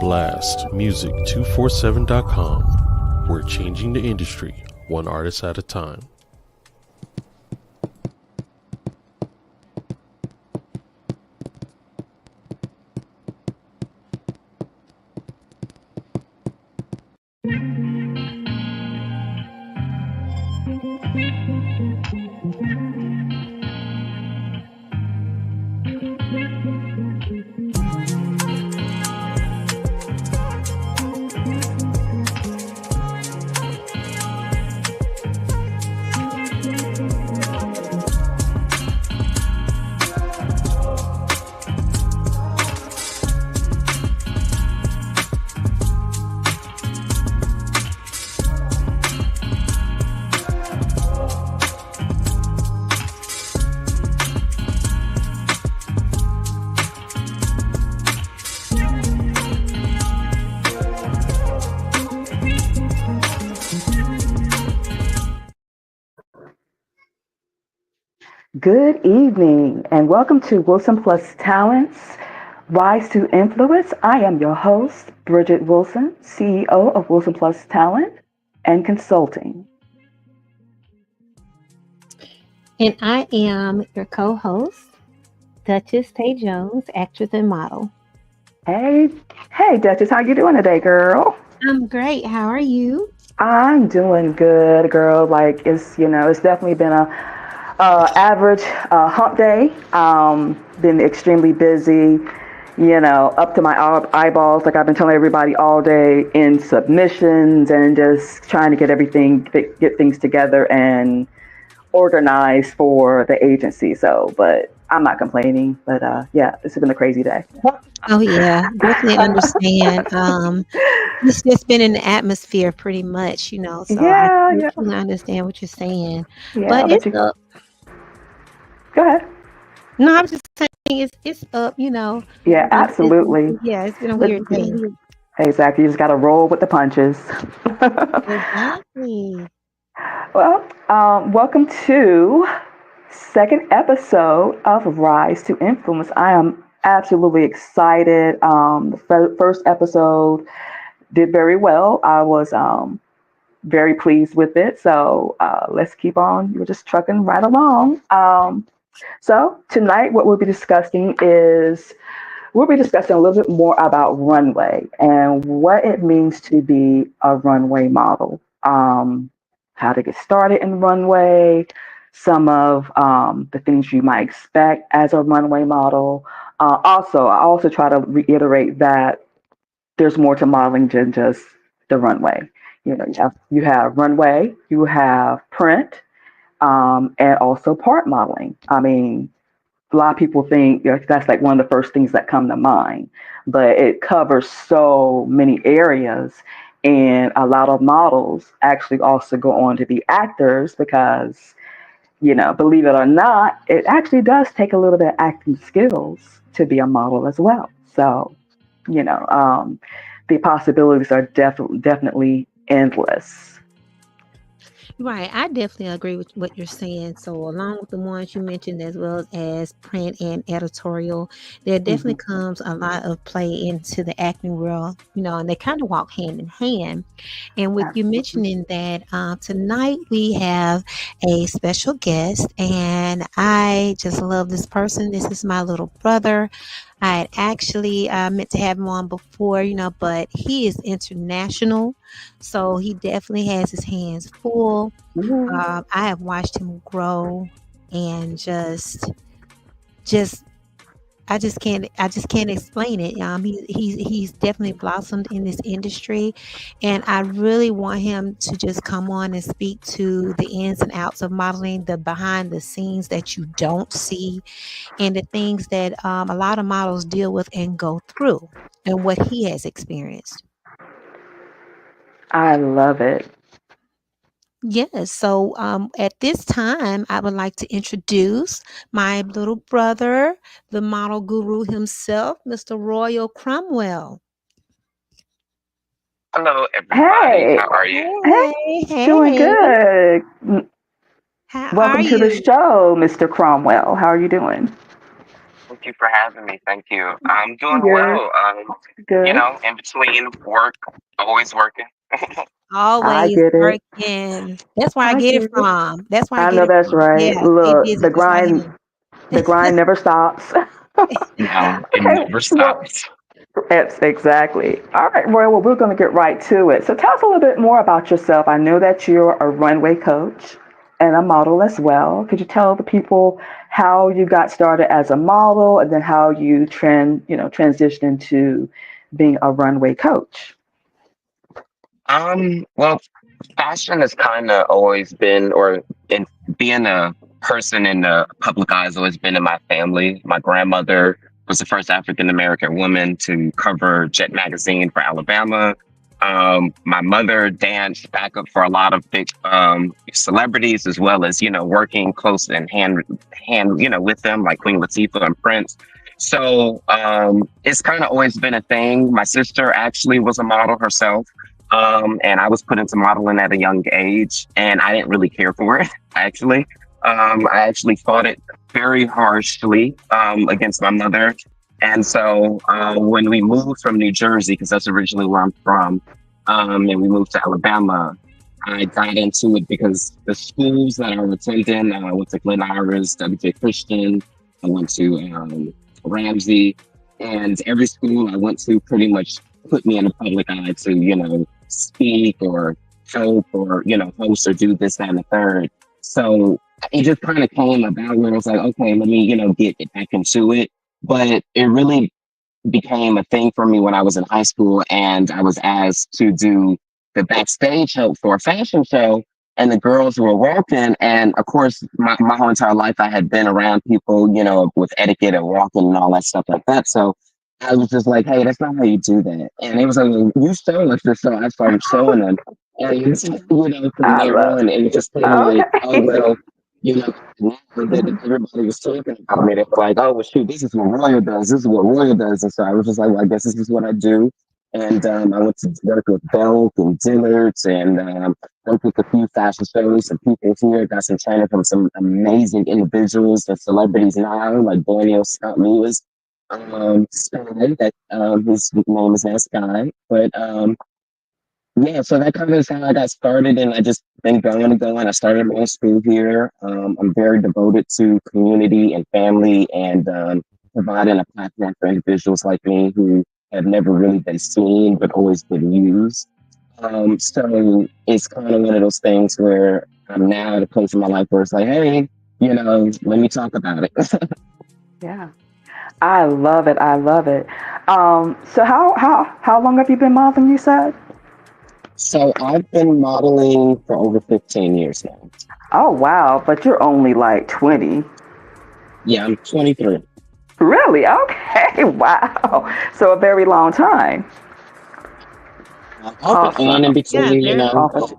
blastmusic247.com. We're changing the industry, one artist at a time. Good evening and welcome to Wilson Plus Talents, Rise to Influence. I am your host, Bridget Wilson, CEO of Wilson Plus Talent and Consulting. And I am your co-host, Dutchess Tay Jones, actress and model. Hey, Dutchess, how you doing today, girl? I'm great. How are you? I'm doing good, girl. Like it's definitely been a average hump day. Been extremely busy, up to my eyeballs, like I've been telling everybody all day, in submissions and just trying to get things together and organized for the agency. So, but I'm not complaining. But yeah, this has been a crazy day. Oh yeah, definitely understand. It's just been in the atmosphere pretty much, so I definitely understand what you're saying. Yeah, but it's up. Go ahead. No, I was just saying it's up, Yeah, absolutely. It's been a weird day. Exactly. You just got to roll with the punches. Exactly. Well, welcome to second episode of Rise to Influence. I am absolutely excited. The first episode did very well. I was very pleased with it. So let's keep on. We're just trucking right along. So tonight, what we'll be discussing a little bit more about runway and what it means to be a runway model, how to get started in runway, some of the things you might expect as a runway model. I also try to reiterate that there's more to modeling than just the runway. You have runway, you have print, and also part modeling. I mean, a lot of people think that's like one of the first things that come to mind, but it covers so many areas. And a lot of models actually also go on to be actors because, believe it or not, it actually does take a little bit of acting skills to be a model as well. So, the possibilities are definitely endless. Right. I definitely agree with what you're saying. So along with the ones you mentioned, as well as print and editorial, there definitely comes a lot of play into the acting world, and they kind of walk hand in hand. And with you mentioning that, tonight we have a special guest, and I just love this person. This is my little brother. I had actually meant to have him on before, but he is international. So he definitely has his hands full. I have watched him grow and I just can't explain it. He's definitely blossomed in this industry, and I really want him to just come on and speak to the ins and outs of modeling, the behind the scenes that you don't see, and the things that a lot of models deal with and go through, and what he has experienced. I love it. Yes. So at this time, I would like to introduce my little brother, the model guru himself, Mr. Royal Cromwell. Hello, everybody. How are you? Hey. Doing good. How Welcome are to the you? show, Mr. Cromwell. How are you doing? you for having me. Thank you. I'm doing You're well. good. In between work, always working. I Always get it. working. That's where I I get it get it. from. That's where I I get know it that's from. right. Yeah, stay Look, busy. That's all you do. the grind never stops. No, it Okay, never well, stops. it's exactly. All right, Roy, well, we're going to get right to it. So tell us a little bit more about yourself. I know that you're a runway coach and a model as well. Could you tell the people how you got started as a model and then how you transitioned into being a runway coach? Well, fashion has kind of always been, or in being a person in the public eye has always been in my family. My grandmother was the first African American woman to cover Jet magazine for Alabama. My mother danced backup for a lot of big celebrities, as well as working close and hand with them, like Queen Latifah and Prince. So it's kind of always been a thing. My sister actually was a model herself. And I was put into modeling at a young age, and I didn't really care for it, actually. I actually fought it very harshly against my mother. And so when we moved from New Jersey, because that's originally where I'm from, and we moved to Alabama, I got into it because the schools that I was attending, I went to Glen Iris, WJ Christian, I went to Ramsey, and every school I went to pretty much put me in the public eye to, speak or help or, host or do this, that, and the third. So it just kind of came about where I was like, okay, let me, get back into it. But it really became a thing for me when I was in high school and I was asked to do the backstage help for a fashion show. And the girls were walking. And of course, my whole entire life, I had been around people, with etiquette and walking and all that stuff like that. So I was just like, hey, that's not how you do that. And it was like, well, you show us this. So I started showing them. And, from I there love on, it was just kind of like, oh, Okay. well, now that everybody was talking about me, they were like, oh, well, shoot, this is what Royal does. This is what Royal does. And so I was just like, well, I guess this is what I do. And I went to work with Belk and Dillard's and worked with a few fashion shows and people here. Got some training from some amazing individuals and celebrities now, like Borneo Scott Lewis. Sky, that his name is now Sky. But yeah, so that kind of is how I got started, and I just been going and going. I started my own school here. I'm very devoted to community and family, and providing a platform for individuals like me who have never really been seen but always been used. So it's kind of one of those things where I'm now at a place in my life where it's like, hey, let me talk about it. Yeah. I love it. I love it. So how long have you been modeling, you said? So I've been modeling for over 15 years now. Oh wow, but you're only like 20. Yeah, I'm 23. Really? Okay. Wow. So a very long time. Off and on in Awesome. Yeah, between, very long. Awesome.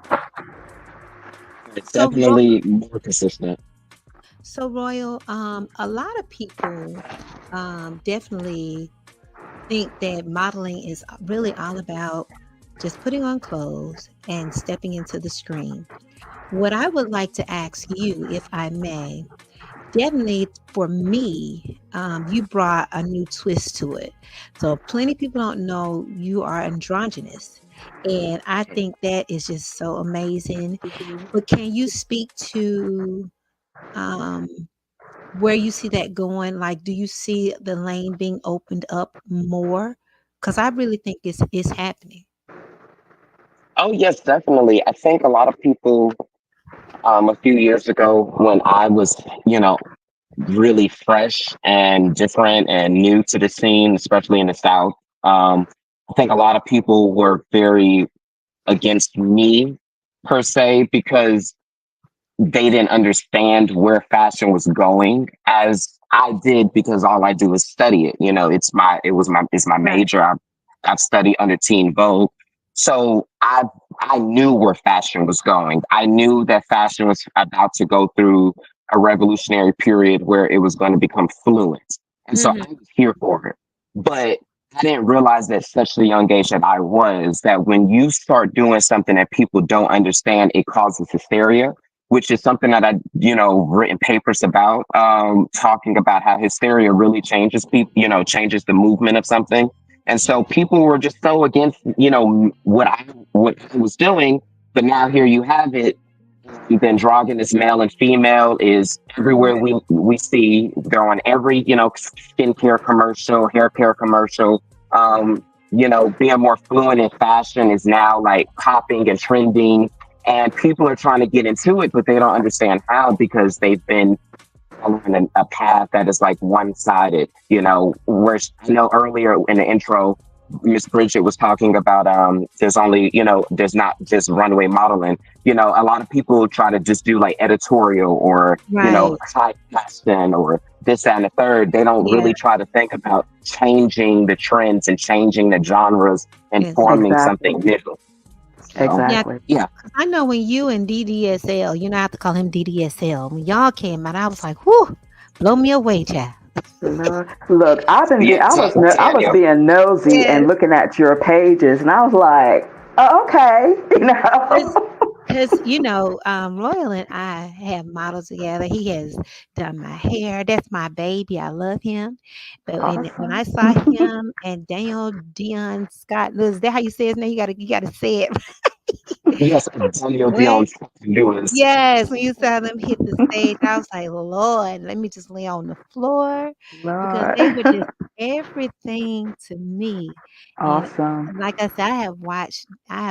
it's So, Ro- definitely more consistent. so Royal, a lot of people definitely think that modeling is really all about just putting on clothes and stepping into the screen. What I would like to ask you, if I may, definitely for me, you brought a new twist to it. So plenty of people don't know you are androgynous. And I think that is just so amazing. But can you speak to um, where you see that going? Like, do you see the lane being opened up more? Because I really think it's happening. Oh, yes, definitely. I think a lot of people, a few years ago when I was, really fresh and different and new to the scene, especially in the South, I think a lot of people were very against me per se because they didn't understand where fashion was going as I did because all I do is study it. It's my Right. major. I've studied under Teen Vogue. So I knew where fashion was going. I knew that fashion was about to go through a revolutionary period where it was going to become fluent. And so I Hmm. was here for it. But I didn't realize at such a young age that I was that when you start doing something that people don't understand, it causes hysteria which is something that I, written papers about, talking about how hysteria really changes people, changes the movement of something. And so people were just so against, what I was doing. But now here you have it. The androgynous male and female is everywhere we see. They're on every, skincare commercial, hair care commercial. Being more fluent in fashion is now like popping and trending. And people are trying to get into it, but they don't understand how, because they've been following a path that is like one-sided. Where I know earlier in the intro, Miss Bridget was talking about there's not just runway modeling. A lot of people try to just do like editorial or high fashion or this, that, and the third. They don't really try to think about changing the trends and changing the genres and forming something new. Exactly. Yeah. I know when you and DDSL, I have to call him DDSL. When y'all came out, I was like, whoo, blow me away, child. Look, I was being nosy and looking at your pages, and I was like, oh, okay, Because Royal and I have modeled together. He has done my hair. That's my baby. I love him. But when I saw him and Daniel Dion Scott, is that how you say his name? You gotta say it. Yes, Daniel Dion Scott. Yes, when you saw them hit the stage, I was like, Lord, let me just lay on the floor, because they were just everything to me. Awesome. And like I said, I have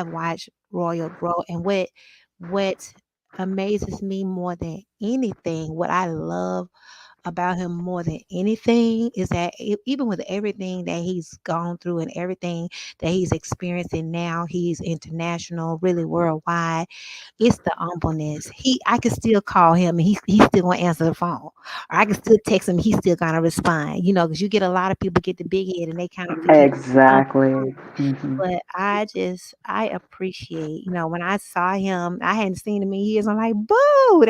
watched Royal grow, and what amazes me more than anything, what I love about him more than anything, is that even with everything that he's gone through and everything that he's experiencing now, he's international, really worldwide. It's the humbleness. I can still call him and he's still gonna answer the phone, or I can still text him. He's still gonna respond. Because you get a lot of people get the big head and they kind of forget. Exactly. Mm-hmm. But I appreciate, when I saw him, I hadn't seen him in years. I'm like, boo,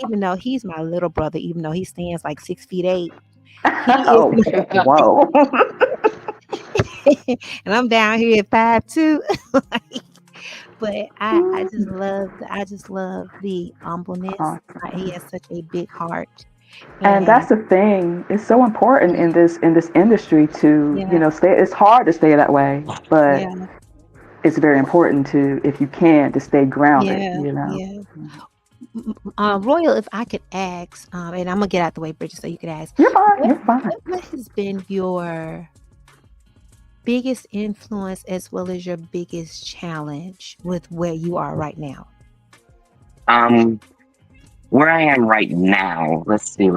even though he's my little brother, even though he stands like 6'8", whoa. and I'm down here at 5'2". But I just love the humbleness. Awesome. He has such a big heart. And that's the thing. It's so important in this industry to, stay. It's hard to stay that way, but it's very important if you can, to stay grounded. Royal, if I could ask, and I'm gonna get out the way, Bridget, so you could ask. You're fine. What has been your biggest influence as well as your biggest challenge with where you are right now? Where I am right now, let's see.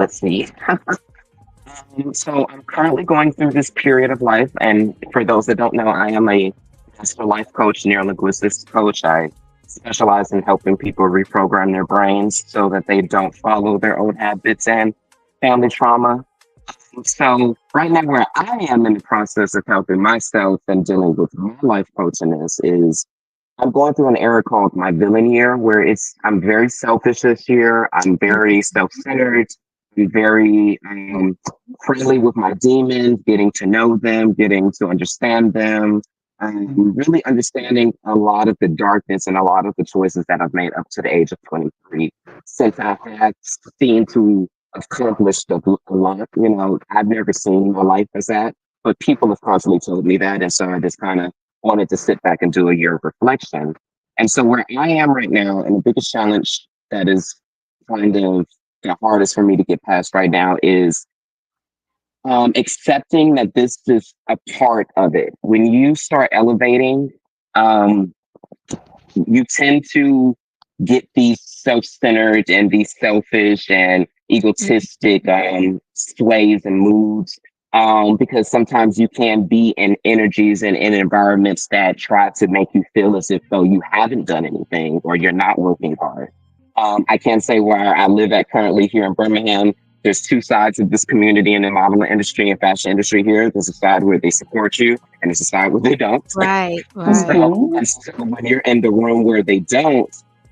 So I'm currently going through this period of life, and for those that don't know, I am a master life coach, neurolinguistics coach. I specialize in helping people reprogram their brains so that they don't follow their old habits and family trauma. So right now, where I am in the process of helping myself and dealing with my life coaching is I'm going through an era called my villain year, where I'm very selfish this year. I'm very self-centered. I'm very friendly with my demons, getting to know them, getting to understand them. Really understanding a lot of the darkness and a lot of the choices that I've made up to the age of 23, since I had seen to accomplish a lot. I've never seen my life as that, but people have constantly told me that. And so I just kind of wanted to sit back and do a year of reflection. And so where I am right now, and the biggest challenge that is kind of the hardest for me to get past right now is accepting that this is a part of it. When you start elevating, you tend to get these self-centered and these selfish and egotistic sways and moods, because sometimes you can be in energies and in environments that try to make you feel as if though you haven't done anything or you're not working hard. I can say where I live at currently here in Birmingham, there's two sides of this community in the modeling industry and fashion industry here. There's a side where they support you and there's a side where they don't. Right. So when you're in the room where they don't,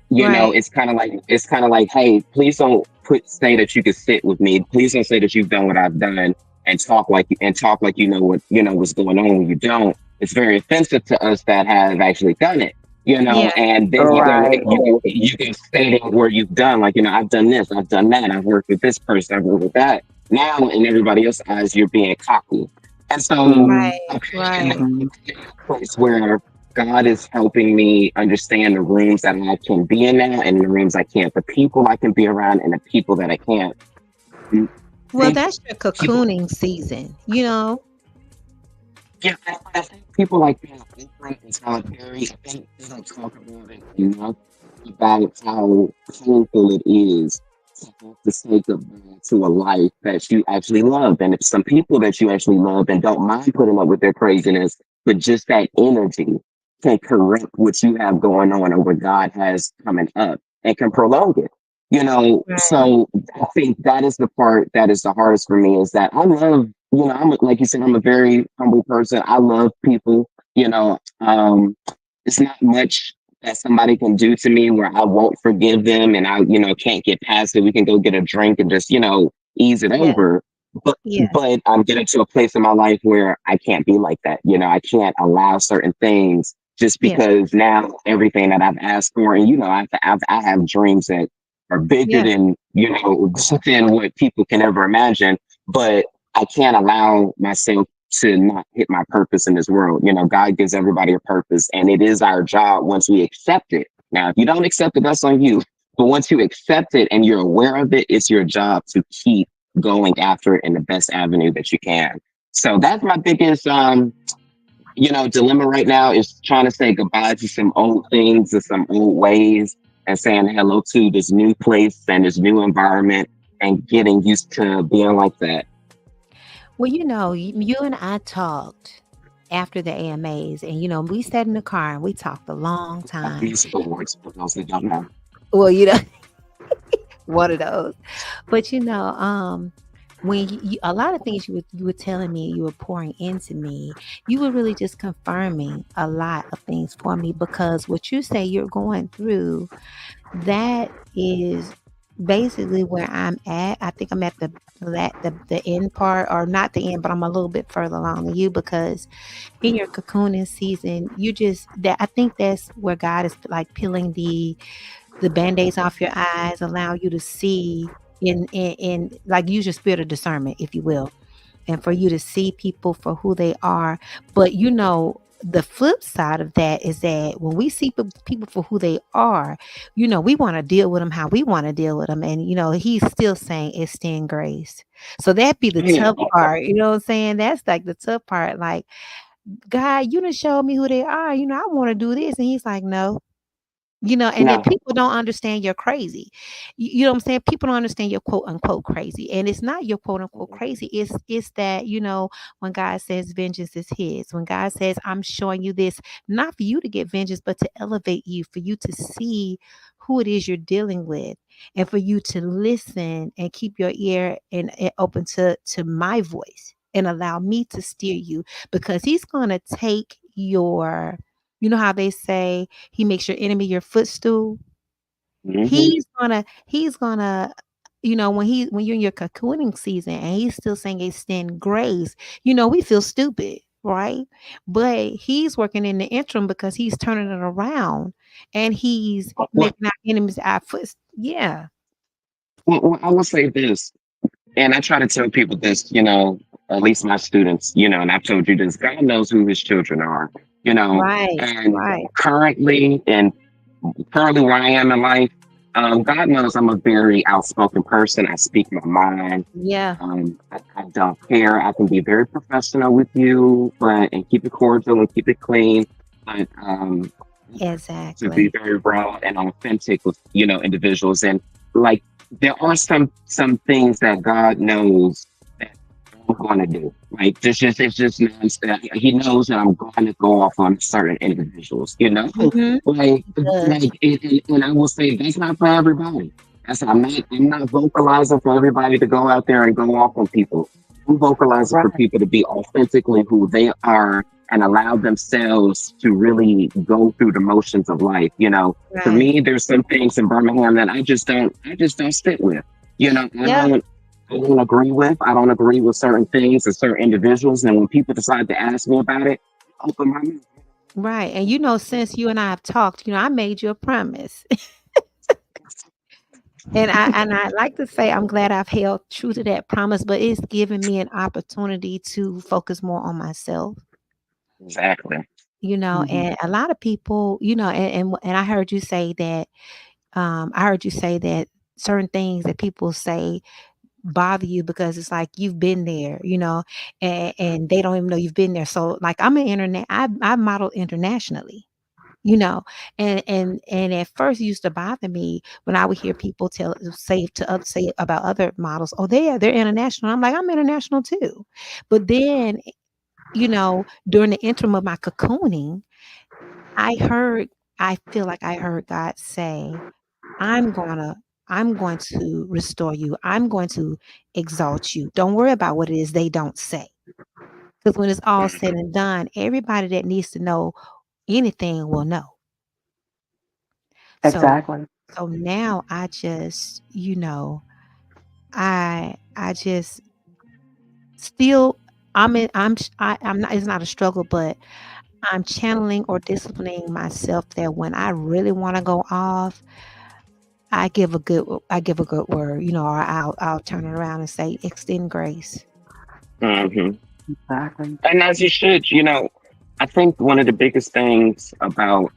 it's kind of like, hey, please don't say that you can sit with me. Please don't say that you've done what I've done and talk like you know what's going on when you don't. It's very offensive to us that have actually done it. Yeah. and then Right. you can state where you've done, like, I've done this, I've done that, I've worked with this person, I've worked with that. Now, in everybody else's eyes, you're being cocky. And so Mm-hmm. Right. I'm Right. Mm-hmm. in a place where God is helping me understand the rooms that I can be in now and the rooms I can't, the people I can be around and the people that I can't. I Well, think that's your people cocooning season, you know? Yeah, I think people like that, different and solitary. I think they don't talk about it enough about how painful it is to have to say goodbye to a life that you actually love. And if some people that you actually love and don't mind putting up with their craziness, but just that energy can correct what you have going on or what God has coming up and can prolong it. Right. So I think that is the part that is the hardest for me is that I love like you said, I'm a very humble person. I love people. It's not much that somebody can do to me where I won't forgive them and I, can't get past it. We can go get a drink and just, ease it Yeah. over. But Yeah. but I'm getting to a place in my life where I can't be like that. I can't allow certain things just Yeah. because now everything that I've asked for, and I have dreams that are bigger Yeah. than than what people can ever imagine. But I can't allow myself to not hit my purpose in this world. God gives everybody a purpose, and it is our job once we accept it. Now, if you don't accept it, that's on you. But once you accept it and you're aware of it, it's your job to keep going after it in the best avenue that you can. So that's my biggest, dilemma right now is trying to say goodbye to some old things and some old ways and saying hello to this new place and this new environment and getting used to being like that. Well, you and I talked after the AMAs, and we sat in the car and we talked a long time. These awards for those that don't know. Well, one of those. But when a lot of things you were telling me, you were pouring into me, you were really just confirming a lot of things for me, because what you say you're going through, that is basically where I'm at. I think I'm at the end part, or not the end, but I'm a little bit further along than you, because in your cocooning season, I think that's where God is like peeling the band-aids off your eyes, allow you to see in like, use your spirit of discernment, if you will, and for you to see people for who they are. But the flip side of that is that when we see people for who they are, we want to deal with them how we want to deal with them. And he's still saying extend grace. So that'd be the Yeah. tough part. You know what I'm saying? That's like the tough part. Like, God, you done showed me who they are. I want to do this. And he's like, no. And then No. people don't understand you're crazy. You know what I'm saying? People don't understand you're quote unquote crazy. And it's not your quote unquote crazy. It's that, when God says vengeance is his, when God says, I'm showing you this, not for you to get vengeance, but to elevate you, for you to see who it is you're dealing with, and for you to listen and keep your ear and open to my voice, and allow me to steer you, because he's going to take how they say he makes your enemy your footstool. Mm-hmm. He's gonna, when you're in your cocooning season and he's still saying extend grace, we feel stupid, right? But he's working in the interim, because he's turning it around, and he's Well, making our enemies our foot. Yeah. I will say this, and I try to tell people this, at least my students, and I've told you this, God knows who his children are, Right. and Right. currently where I am in life, God knows I'm a very outspoken person. I speak my mind. Yeah. I don't care. I can be very professional with you, and keep it cordial and keep it clean. But to be Exactly. very raw and authentic with individuals, and like there are some things that God knows that I'm going to do. Like it's just he knows that I'm going to go off on certain individuals. Mm-hmm. And I will say that's not for everybody. I'm not vocalizing for everybody to go out there and go off on people. I'm vocalizing Right. for people to be authentically who they are and allow themselves to really go through the motions of life. For Right. me, there's some things in Birmingham that I just don't stick with. Yeah. I don't agree with. I don't agree with certain things and certain individuals. And when people decide to ask me about it, I open my mouth. Right. And since you and I have talked, I made you a promise. And I like to say I'm glad I've held true to that promise, but it's given me an opportunity to focus more on myself. Exactly. And a lot of people, and I heard you say that certain things that people say bother you because it's like you've been there, and they don't even know you've been there. So like I'm an internet, I model internationally, you know, and at first it used to bother me when I would hear people say about other models, oh, they're international. I'm like, I'm international too. But then, during the interim of my cocooning, I heard, I feel like I heard God say, I'm gonna I'm going to restore you. I'm going to exalt you. Don't worry about what it is they don't say. Because when it's all said and done, everybody that needs to know anything will know. So Exactly. so now I just, I just still I'm not, it's not a struggle, but I'm channeling or disciplining myself that when I really want to go off, I give a good word, or I'll turn it around and say extend grace. Hmm. Exactly. And as you should, I think one of the biggest things about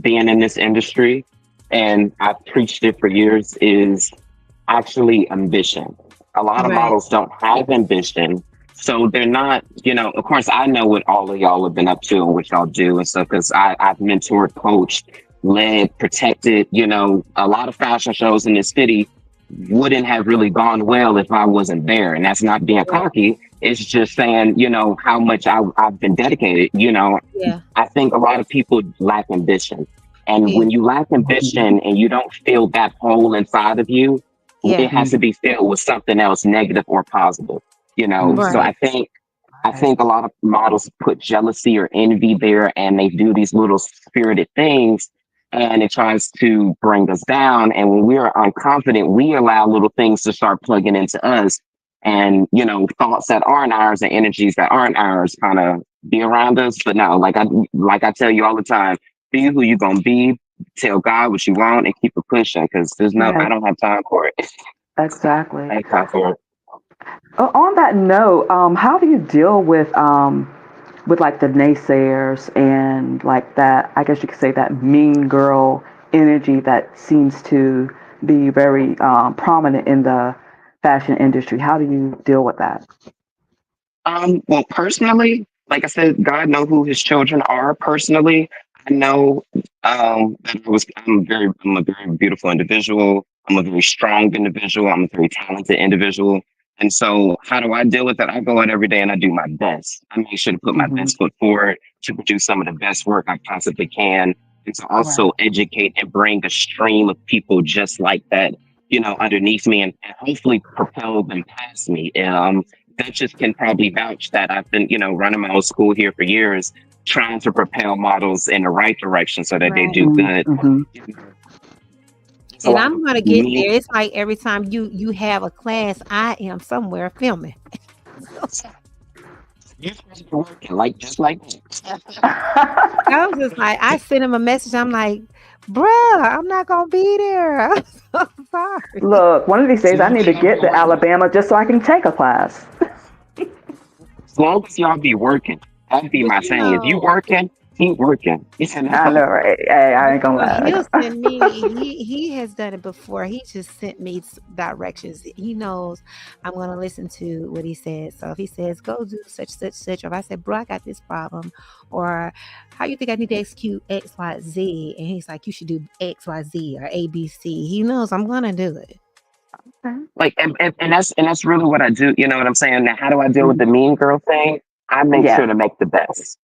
being in this industry, and I've preached it for years, is actually ambition. A lot of Right. models don't have ambition. So they're not, of course, I know what all of y'all have been up to and what y'all do and stuff because I've mentored, coached, led, protected, a lot of fashion shows in this city wouldn't have really gone well if I wasn't there. And that's not being Yeah. cocky. It's just saying, how much I've been dedicated. Yeah. I think a lot of people lack ambition. And Yeah. when you lack ambition and you don't feel that hole inside of you, it Yeah. has to be filled with something else, negative or positive. So Right. I think a lot of models put jealousy or envy there and they do these little spirited things and it tries to bring us down. And when we're unconfident, we allow little things to start plugging into us and, thoughts that aren't ours and energies that aren't ours kind of be around us. But no, like I tell you all the time, be who you're gonna be, tell God what you want and keep it pushing because I Yes, don't have time for it. exactly. I have time for it. On that note, how do you deal with like the naysayers and like that? I guess you could say that mean girl energy that seems to be very prominent in the fashion industry. How do you deal with that? Well, personally, like I said, God know who his children are. Personally, I know that I'm a very beautiful individual. I'm a very strong individual. I'm a very talented individual. And so how do I deal with that? I go out every day and I do my best. I make sure to put my Hmm. best foot forward to produce some of the best work I possibly can and to Right. also educate and bring a stream of people just like that, underneath me and hopefully propel them past me. Duchess can probably vouch that I've been, running my own school here for years, trying to propel models in the right direction so that they Right. do good. Mm-hmm. There's a And lot of I'm gonna get me. there. It's like every time you have a class, I am somewhere filming. You're supposed to be working like just like me. I was just like, I sent him a message. I'm like, bruh, I'm not gonna be there. I'm so sorry. Look, one of these So days I you need to think I'll be get to working? Alabama just so I can take a class. As long as y'all be working, that'd be But my saying. If you working, keep working. I know, right? Hey, I ain't gonna he'll lie. send me. He has done it before. He just sent me directions. He knows I'm gonna listen to what he says. So if he says go do such, or if I said, bro, I got this problem, or how you think I need to execute X, Y, Z, and he's like, you should do X, Y, Z, or A, B, C. He knows I'm gonna do it. Like, and that's really what I do. You know what I'm saying? Now, how do I deal with the Mhm. mean girl thing? I make Yeah, sure to make the best.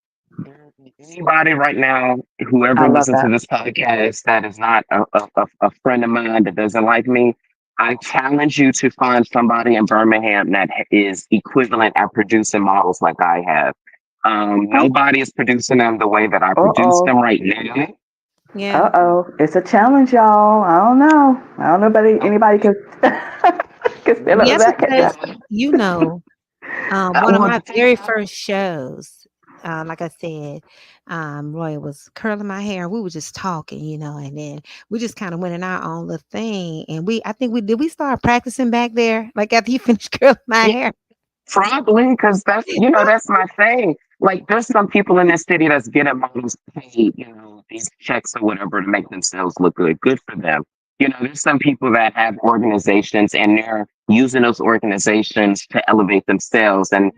Anybody right now, I whoever love listens to that. this podcast that is not a friend of mine that doesn't like me, I challenge you to find somebody in Birmingham that is equivalent at producing models like I have. Okay. Nobody is producing them the way that I Uh produce oh. them right now. Yeah. Uh-oh. It's a challenge, y'all. I don't know. I don't know if anybody can can stand up Yeah, to that. because Nobody. you know, one of Well, my the thing very about first shows. like I said, Roy was curling my hair. We were just talking, and then we just kind of went in our own little thing. And I think we start practicing back there, like after you finished curling my Yeah, hair. probably because that's my thing. Like, there's some people in this city that's getting models paid, these checks or whatever to make themselves look good. Good for them. There's some people that have organizations and they're using those organizations to elevate themselves. And,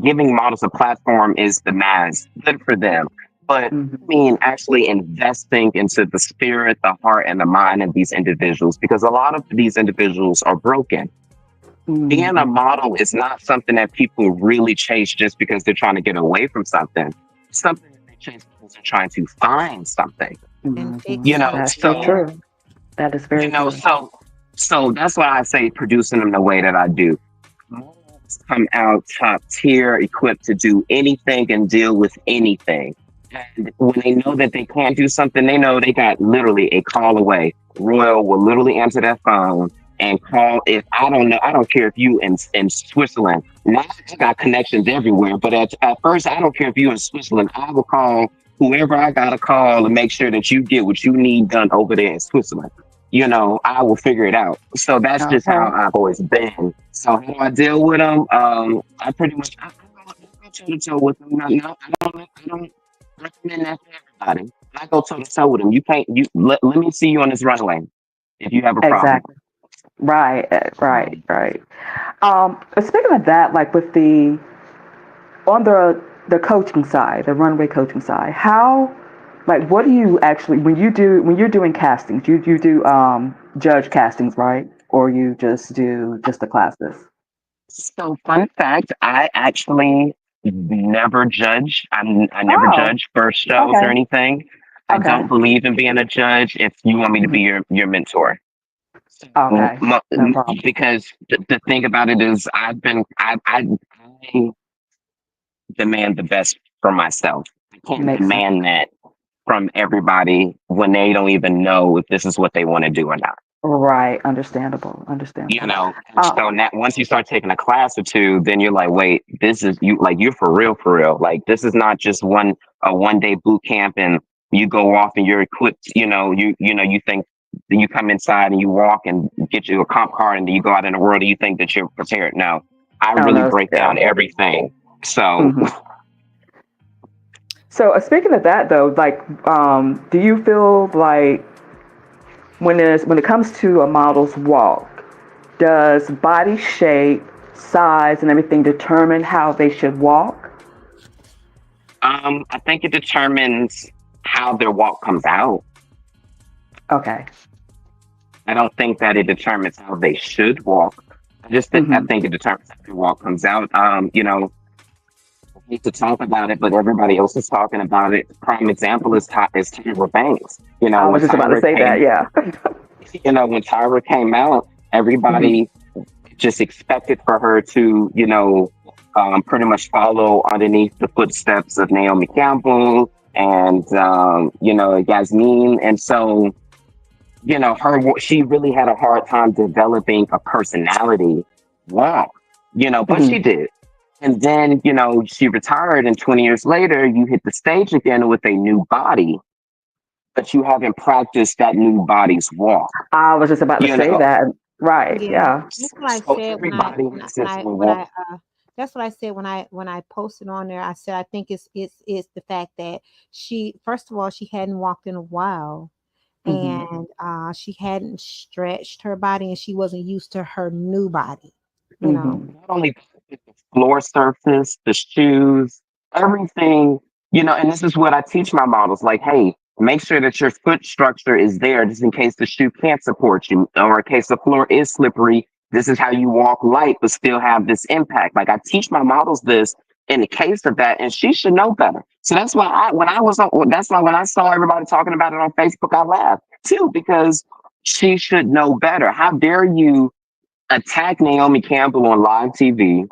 giving models a platform is the mass. Good for them. But Mhm. I mean, actually investing into the spirit, the heart, and the mind of these individuals, because a lot of these individuals are broken. Being a Mhm. model is not something that people really chase just because they're trying to get away from something. It's something that they chase because they're trying to find something. And Mhm. You fix know, it. That's so Yeah. so true. That is you very know, true. so so that's why I say producing them the way that I do. Models come out top tier, equipped to do anything and deal with anything. And when they know that they can't do something, they know they got literally a call away. Royal will literally answer that phone and call. If I don't know, I don't care if you in Switzerland. Now I got connections everywhere, but at first I don't care if you in Switzerland. I will call whoever I gotta call and make sure that you get what you need done over there in Switzerland. I will figure it out. So that's just how Okay. I've always been. So how do I deal with them? I pretty much I go toe to toe with them. No, I don't recommend that for everybody. I go toe to toe with them. You can't. Let me see you on this runway if you have a problem. Exactly. Right. Right. Right. Right. Speaking of that, like with on the coaching side, the runway coaching side, how like what do you actually when you're doing castings, you do judge castings, right? Or you just do just the classes? So, fun fact, I actually never judge. I never Oh, judge first shows or okay. anything. I Okay. don't believe in being a judge if you want me to Mhm. be your mentor. So, Okay. No problem. because the thing about it is, I demand the best for myself. I can't Makes sense. demand that from everybody when they don't even know if this is what they want to do or not. Right. Understandable. Understandable. And Uh, so now once you start taking a class or two, then you're like, wait, this is you like you're for real. Like this is not just a 1 day boot camp and you go off and you're equipped, you think you come inside and you walk and get you a comp card and then you go out in the world and you think that you're prepared. No, I oh really no. break Yeah. down everything. So Hmm. So speaking of that though, like, do you feel like when it comes to a model's walk, does body shape, size, and everything determine how they should walk? I think it determines how their walk comes out. Okay. I don't think that it determines how they should walk. I Hmm. think it determines how their walk comes out. I hate to talk about it, but everybody else is talking about it. Prime example is Tyra Banks. I was just about to say that. Yeah. When Tyra came out, Hmm. everybody just expected for her to, pretty much follow underneath the footsteps of Naomi Campbell and, Yasmin. And so, she really had a hard time developing a personality walk, but Hmm. she did. And then, she retired, and 20 years later, you hit the stage again with a new body, but you haven't practiced that new body's walk, I was just about to you say know. that. Right. Yeah. Yeah. That's what I So said everybody has this walk. that's what I said when I posted on there. I said I think it's the fact that she first of all she hadn't walked in a while Hmm. and she hadn't stretched her body and she wasn't used to her new body, you know. Hmm. Not only the floor surface, the shoes, everything, and this is what I teach my models like, hey, make sure that your foot structure is there just in case the shoe can't support you or in case the floor is slippery. This is how you walk light but still have this impact. Like I teach my models this in the case of that, and she should know better. So that's why that's why when I saw everybody talking about it on Facebook, I laughed too, because she should know better. How dare you attack Naomi Campbell on live TV?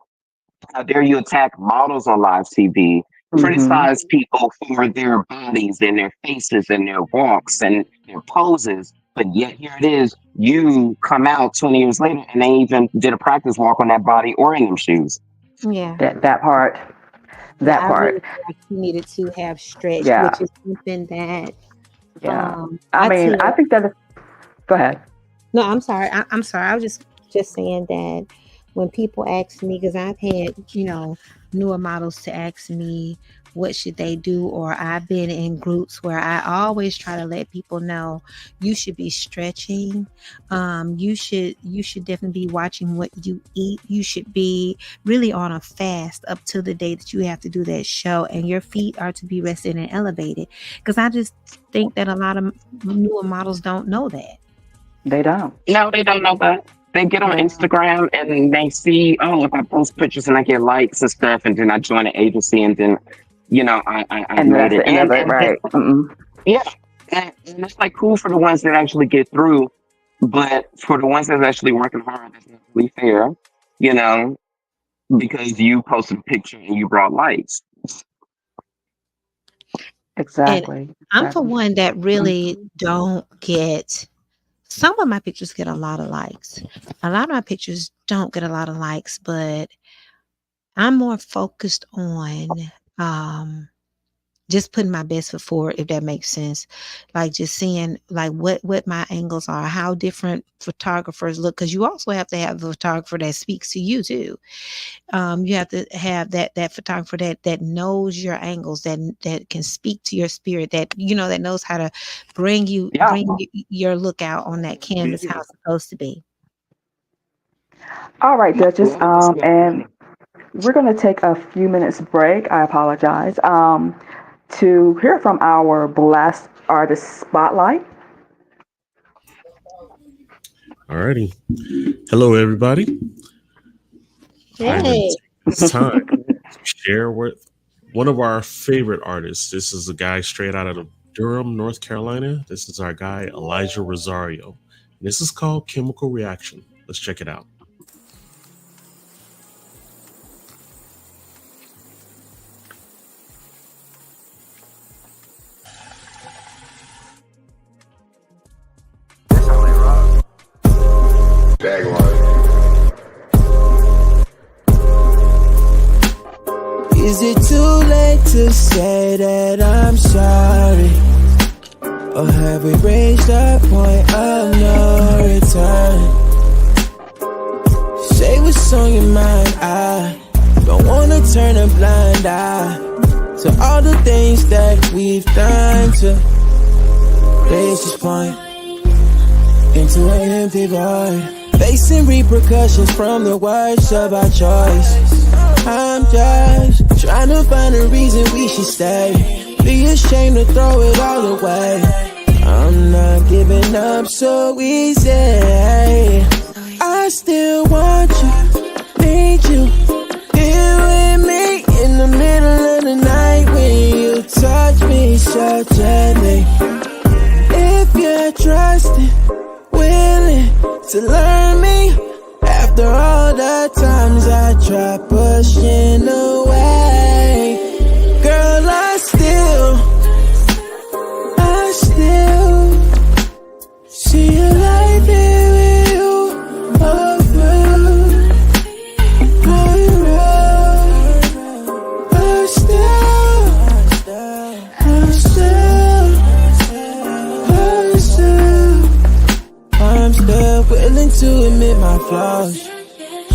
How dare you attack models on live TV? Hmm. Criticize people for their bodies and their faces and their walks and their poses. But yet here it is, you come out 20 years later and they even did a practice walk on that body or in them shoes. Yeah. That part. That I really part. feel like you needed to have stretched, Yeah. which is something that Yeah. I I tell. think that is, go ahead. No, I'm sorry. I'm sorry. I was just saying that when people ask me, because I've had newer models to ask me what should they do, or I've been in groups where I always try to let people know you should be stretching. You should definitely be watching what you eat. You should be really on a fast up to the day that you have to do that show, and your feet are to be rested and elevated. Because I just think that a lot of newer models don't know that. They don't. No, they don't know that. They get on They don't. Instagram and they see, oh, if I post pictures and I get likes and stuff, and then I join an agency, and then, I And made that's it. the end of it, right? Mm-mm. Yeah, and it's like cool for the ones that actually get through, but for the ones that's actually working hard, that's not really fair, you know, because you posted a picture and you brought likes. And Exactly. I'm for Exactly. one that really don't get, some of my pictures get a lot of likes. A lot of my pictures don't get a lot of likes, but I'm more focused on just putting my best foot forward, if that makes sense. Like just seeing like what my angles are, how different photographers look, because you also have to have a photographer that speaks to you too. You have to have that photographer that knows your angles, that can speak to your spirit, that that knows how to Yeah. your look out on that canvas how it's supposed to be. All right, Duchess. Love the And discussion. we're going to take a few minutes break. I apologize. To hear from our Blast Artist Spotlight. Alrighty. Hello, everybody. I'm going Hey. to take this time to share with one of our favorite artists. This is a guy straight out of Durham, North Carolina. This is our guy, Elijah Rosario. This is called Chemical Reaction. Let's check it out. Is it too late to say that I'm sorry? Or have we reached a point of no return? Say what's on your mind, I don't wanna turn a blind eye to all the things that we've done to reach this point, into an empty void, facing repercussions from the words of our choice. I'm just trying to find a reason we should stay. Be ashamed to throw it all away. I'm not giving up so easy. I still want you, need you, here with me in the middle of the night when you touch me so gently. If you're trusting, willing to learn me, after all the times I try pushing away, girl, I still see your light here with you, all through, I'm still willing to admit my flaws,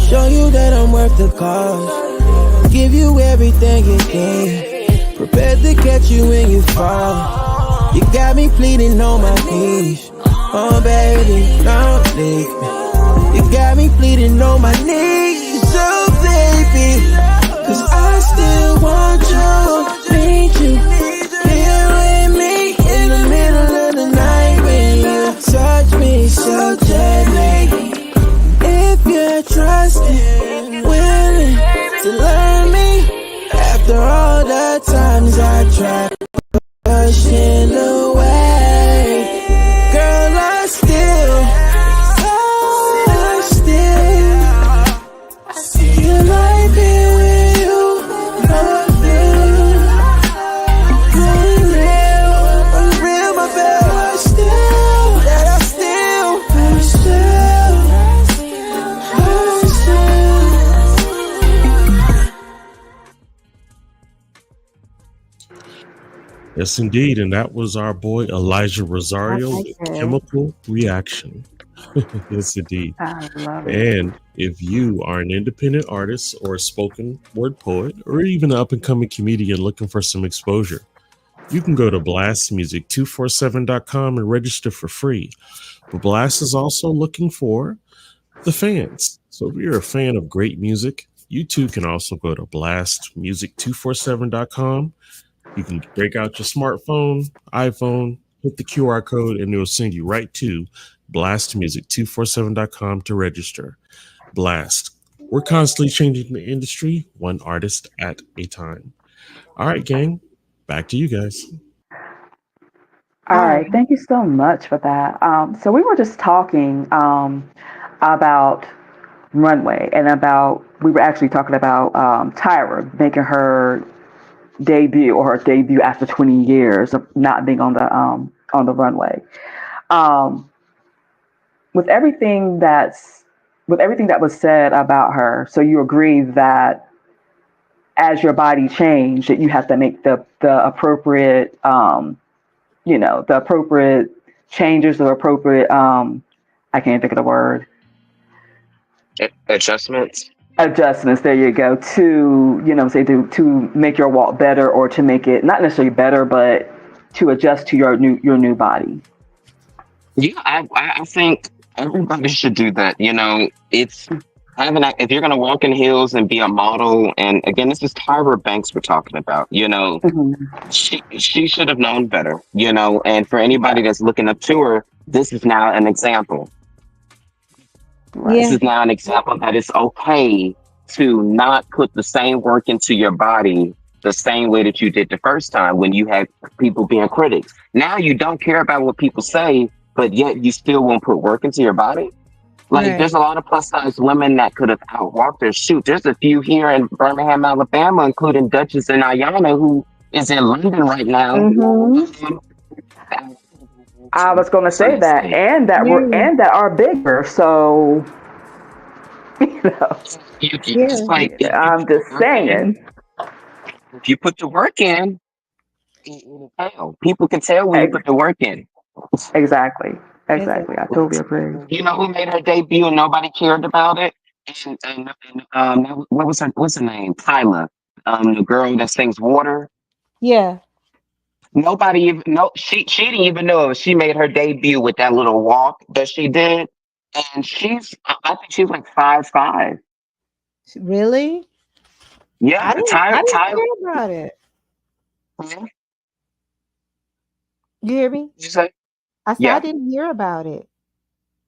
show you that I'm worth the cost, give you everything you need, prepared to catch you when you fall. You got me pleading on my knees, oh baby, don't leave me. You got me pleading on my knees, oh baby, 'cause I still want you, need you, here with me in the middle of the night when you touch me so gently. If you're trusting, willing to learn me, after all the times I tried pushing away, girl, I still see your light here with you, I'm real, my baby, Yes, indeed. And that was our boy Elijah I Rosario like with that. Chemical Reaction. Yes, indeed. I love it. And if you are an independent artist or a spoken word poet or even an up and coming comedian looking for some exposure, you can go to blastmusic247.com and register for free. But Blast is also looking for the fans. So if you're a fan of great music, you too can also go to blastmusic247.com. You can break out your smartphone, iPhone, hit the QR code, and it'll send you right to blastmusic247.com to register. Blast. We're constantly changing the industry, one artist at a time. All right, gang, back to you guys. All All right, right. thank you so much for that. So we were just talking about Runway and about we were actually talking about Tyra making her debut or her debut after 20 years of not being on the runway. Um, with everything that's with everything that was said about her, so you agree that as your body changed, that you have to make the appropriate the appropriate changes, the appropriate I can't think of the word Adjustments. adjustments. There you go. To say to make your walk better or to make it not necessarily better, but to adjust to your new body. Yeah, I think everybody should do that. It's having if you're gonna walk in heels and be a model, and again, this is Tyra Banks we're talking about. Mhm. She should have known better. And for anybody that's looking up to her, this is now an example. This Right. Yeah. is now an example that it's okay to not put the same work into your body the same way that you did the first time when you had people being critics. Now you don't care about what people say, but yet you still won't put work into your body. Like Right. there's a lot of plus size women that could have outwalked their shoot. There's a few here in Birmingham, Alabama, including Dutchess and Ayana, who is in London right now. Hmm. I was going to On say that that, stage. Yeah. and that are bigger. So you know, It's Yeah. like if you I'm put the just work in, saying. if you put the work in, it'll tell. People can tell when you Ex- put the work in. Exactly. Exactly. I Exactly. totally agree. You know who made her debut and nobody cared about it? And what's her name? Tyler. The girl that sings Water. Yeah. Nobody even no she didn't even know she made her debut with that little walk that she did. And I think she's like 5'5". Really? Yeah, I Tyler didn't Tyler. hear about it. Yeah, You hear me? you say? I said I Yeah. didn't hear about it.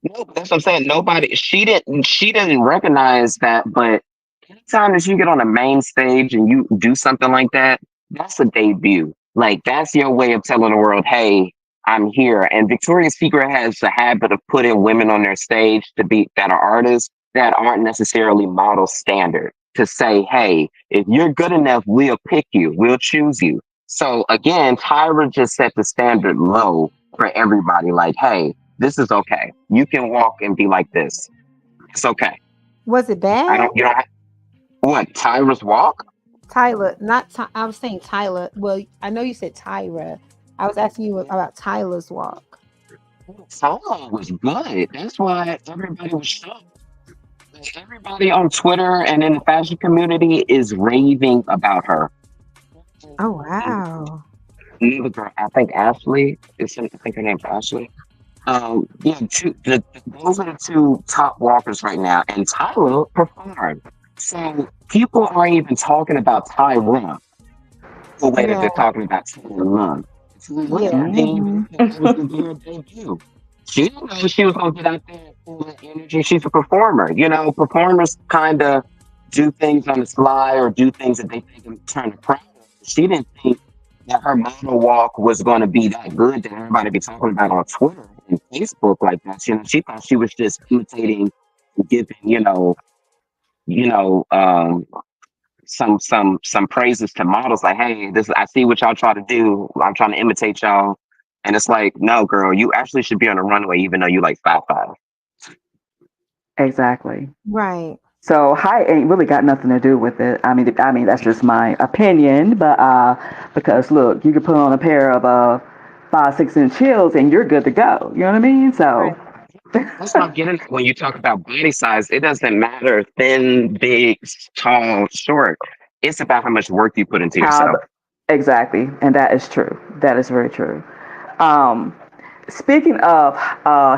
No, but that's what I'm saying. Nobody she didn't recognize that, but anytime that you get on a main stage and you do something like that, that's a debut. Like that's your way of telling the world, hey, I'm here. And Victoria's Secret has a habit of putting women on their stage to be that are artists that aren't necessarily model standard to say, hey, if you're good enough, we'll pick you, we'll choose you. So again, Tyra just set the standard low for everybody. Like, hey, this is okay. You can walk and be like this. It's okay. Was it I bad? don't. You don't. What? Tyra's walk? Tyler, not I was saying Tyler. Well, I know you said Tyra. I was asking you about Tyler's walk. Solo was good. That's why everybody was shocked. Like, everybody on Twitter and in the fashion community is raving about her. Oh wow. Another girl, I think Ashley. I think her name's Ashley. Yeah, those are the two top walkers right now, and Tyra performed. So people aren't even talking about Tyra the way that Yeah. they're talking about Taylor. Yeah. Hmm. That was gonna be her debut. She didn't know she was gonna get out there and feel that energy. She's a performer. Performers kind of do things on the sly or do things that they think can turn the crowd. She didn't think that her model walk was going to be that good that everybody be talking about on Twitter and Facebook like that. She thought she was just imitating, giving, you know, um, some praises to models like, hey, this I see what y'all try to do. I'm trying to imitate y'all. And it's like, no, girl, you actually should be on the runway even though you like 5'5". Exactly. Right. So height ain't really got nothing to do with it. I mean that's just my opinion. But because look, you could put on a pair of 5, 6 inch heels and you're good to go. You know what I mean? So Right. That's what I'm getting at. When you talk about body size, it doesn't matter thin, big, tall, short. It's about how much work you put into how yourself. exactly, and that is true. That is very true. Um, Speaking of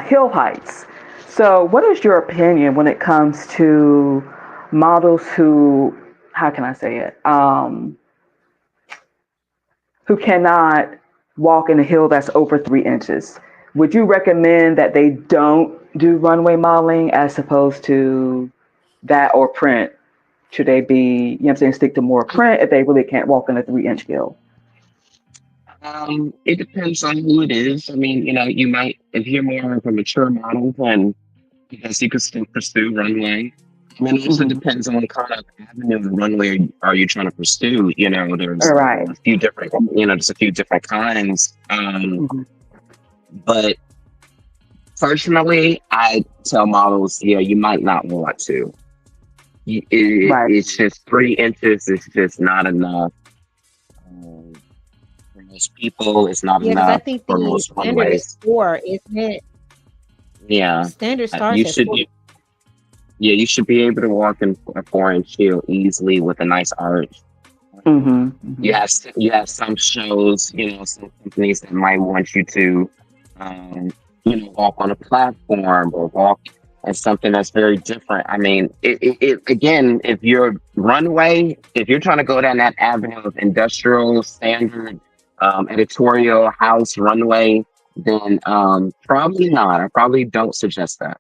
hill heights, so what is your opinion when it comes to models who, how can I say it, who cannot walk in a hill that's over 3 inches? Would you recommend that they don't do runway modeling as opposed to that or print? Should they be, you know what I'm saying, stick to more print if they really can't walk in a 3 inch hill? It depends on who it is. I mean, you might, if you're more of a mature model, then I guess you could still pursue runway. I mean, it also Hmm. depends on what kind of avenue of runway are you trying to pursue. All There's right. a few different, there's a few different kinds. Hmm. But personally, I tell models, yeah, you might not want to. Right. It's just 3 inches. It's just not enough. Um, for most people, it's not Yeah, because I enough think for the most standard is runways. 4, isn't it? Yeah, Standard you starts at should. 4. You should be able to walk in a 4 inch heel easily with a nice arch. Um, Hmm. you Hmm. have you have some shows, some companies that might want you to, um, walk on a platform or walk as something that's very different. I mean, it again, if you're runway, if you're trying to go down that avenue of industrial standard, editorial house runway, then probably not. I probably don't suggest that.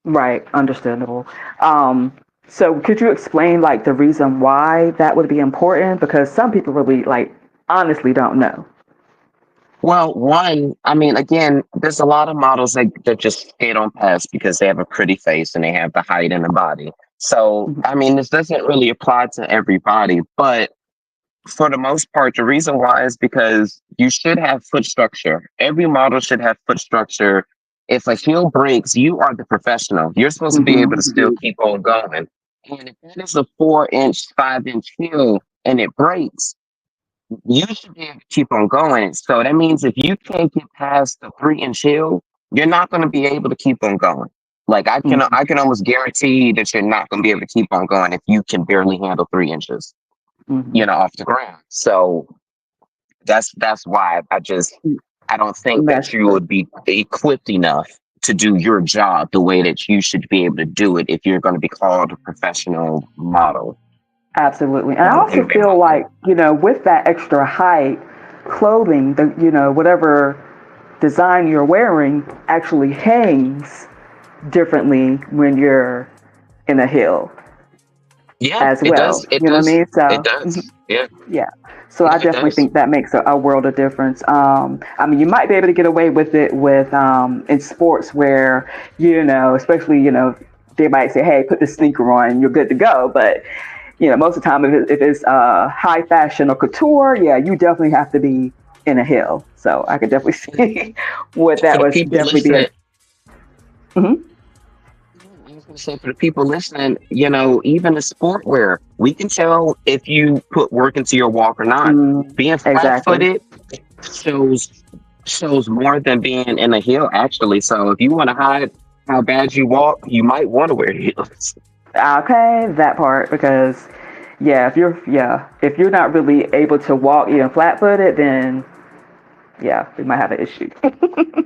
Right, understandable. Um, so could you explain like the reason why that would be important? Because some people really like honestly don't know. Well, one, I mean, again, there's a lot of models that just skate on past because they have a pretty face and they have the height and the body. So, Mhm. I mean, this doesn't really apply to everybody, but for the most part, the reason why is because you should have foot structure. Every model should have foot structure. If a heel breaks, you are the professional. You're supposed to be able Mhm. to still keep on going. And if that is a 4 inch, 5 inch heel and it breaks, you should be able to keep on going. So that means if you can't get past the 3 inch hill, you're not going to be able to keep on going. Like Mhm. I can almost guarantee that you're not going to be able to keep on going if you can barely handle 3 inches, Mhm. off the ground. So that's why I don't think that That's you true. would be equipped enough to do your job the way that you should be able to do it if you're going to be called a professional model. Absolutely. And I also Anyway, feel like, with that extra height, clothing, whatever design you're wearing actually hangs differently when you're in a hill yeah, as it well. does. It You know what I does. mean? It So, does. Yeah, yeah. So I yeah, it definitely does. think that makes a world of difference. I mean, you might be able to get away with it with in sports where, especially, they might say, hey, put this sneaker on, you're good to go. But, most of the time, if it's high fashion or couture, yeah, you definitely have to be in a hill. So I could definitely see what For that the would people definitely be a. listening, Mhm. I was going to say for the people listening, even the sportwear, we can tell if you put work into your walk or not. Being flat Exactly. footed shows shows more than being in a heel, actually. So if you want to hide how bad you walk, you might want to wear heels. Okay, that part because if you're not really able to walk even flat footed, then yeah, we might have an issue.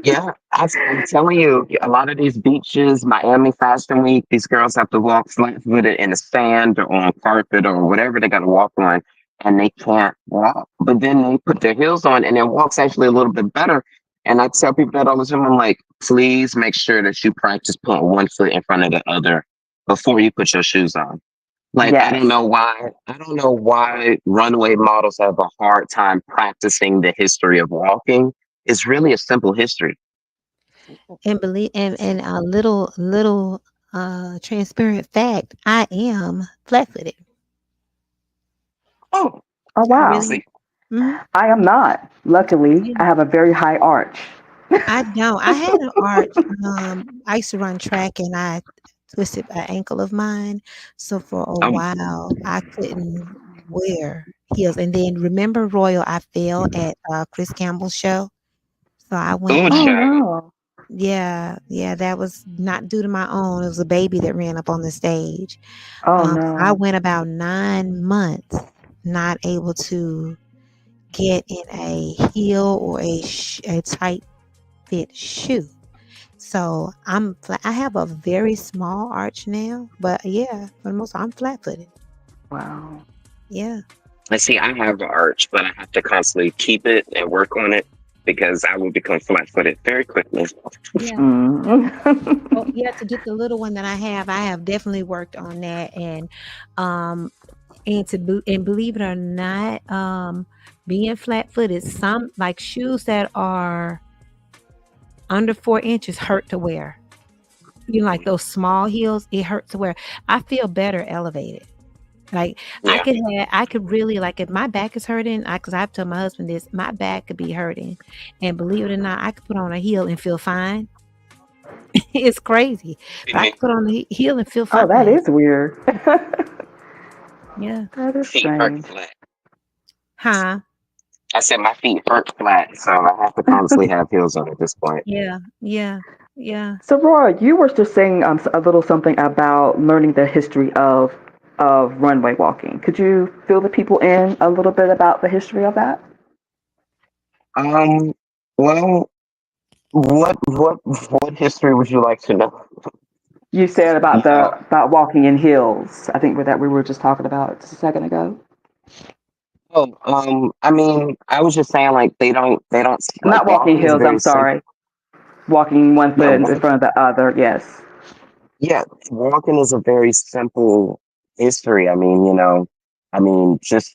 Yeah, I'm telling you, a lot of these beaches, Miami Fashion Week, these girls have to walk flat-footed in the sand or on carpet or whatever they got to walk on, and they can't walk. But then they put their heels on, and their walk's actually a little bit better. And I tell people that all the time. I'm like, please make sure that you practice putting one foot in front of the other before you put your shoes on. Like, I don't Yes, know why. I don't know why runway models have a hard time practicing the history of walking. It's really a simple history. And believe and a little transparent fact, I am flat-footed. Oh, oh I wow, really see, mhm. I am not. Luckily, I Yeah. have a very high arch. I don't. I had an arch. I used to run track and I twisted an ankle of mine. So for a Oh, while, I couldn't wear heels. And then remember, Royal, I fell at Chris Campbell's show. So I went oh, Oh like, child. no. yeah, that was not due to my own. It was a baby that ran up on the stage. Oh I no. went about 9 months not able to get in a heel or a tight fit shoe. So I have a very small arch now, but yeah, for the most I'm flat footed. Wow. Yeah. And see, I have the arch, but I have to constantly keep it and work on it because I will become flat-footed very quickly. Yeah. Oh Mm. yeah, to get the little one that I have definitely worked on that, um and believe it or not, being flat footed, some like shoes that are under 4 inches hurt to wear. You know, like those small heels, it hurts to wear. I feel better elevated. Like Yeah. I could really like if my back is hurting, because I've told my husband this, my back could be hurting, and believe it or not, I could put on a heel and feel fine. It's crazy, but I could put on the heel and feel Oh, that fine. is weird. Yeah. That is Feet hurt strange. flat. Huh? I said my feet hurt flat, so I have to constantly have heels on at this point. Yeah. Yeah. Yeah. So, Roy, you were just saying a little something about learning the history of runway walking. Could you fill the people in a little bit about the history of that? Um, well, what history would you like to know? You said about You the know, about walking in heels. I think that we were just talking about just a second ago. I mean, I was just saying like they don't like Not walking walking is heels. I'm very simple. sorry. Walking one Yeah, foot in front of the other. Yes. yeah, walking is a very simple history. I mean, just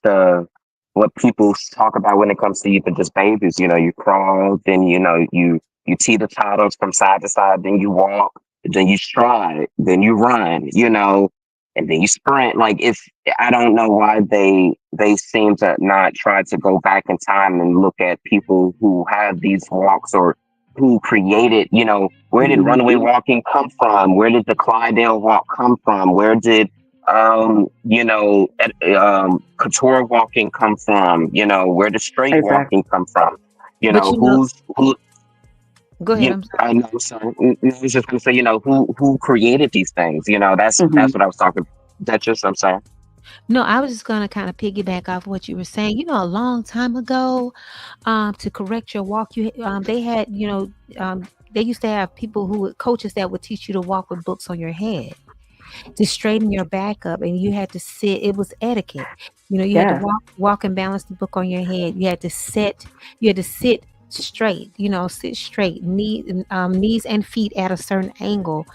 what people talk about when it comes to even just babies. You crawl, then you teeter totters from side to side, then you walk, then you stride, then you run. And then you sprint. Like if I don't know why they seem to not try to go back in time and look at people who have these walks or who created, where did runaway Hmm. walking come from? Where did the Clydesdale walk come from? Where did couture walking come from? Where did straight Exactly. walking come from? But you know, Who go ahead. I'm I know, sorry. I was just gonna say, who created these things? That's Hmm. what I was talking. Duchess, I'm sorry. No, I was just gonna kind of piggyback off what you were saying. You know, a long time ago, to correct your walk, they had, they used to have people coaches that would teach you to walk with books on your head to straighten your back up, and you had to sit. It was etiquette. You had to Yes. walk and balance the book on your head. You had to sit straight. Sit straight, knees and feet at a certain angle,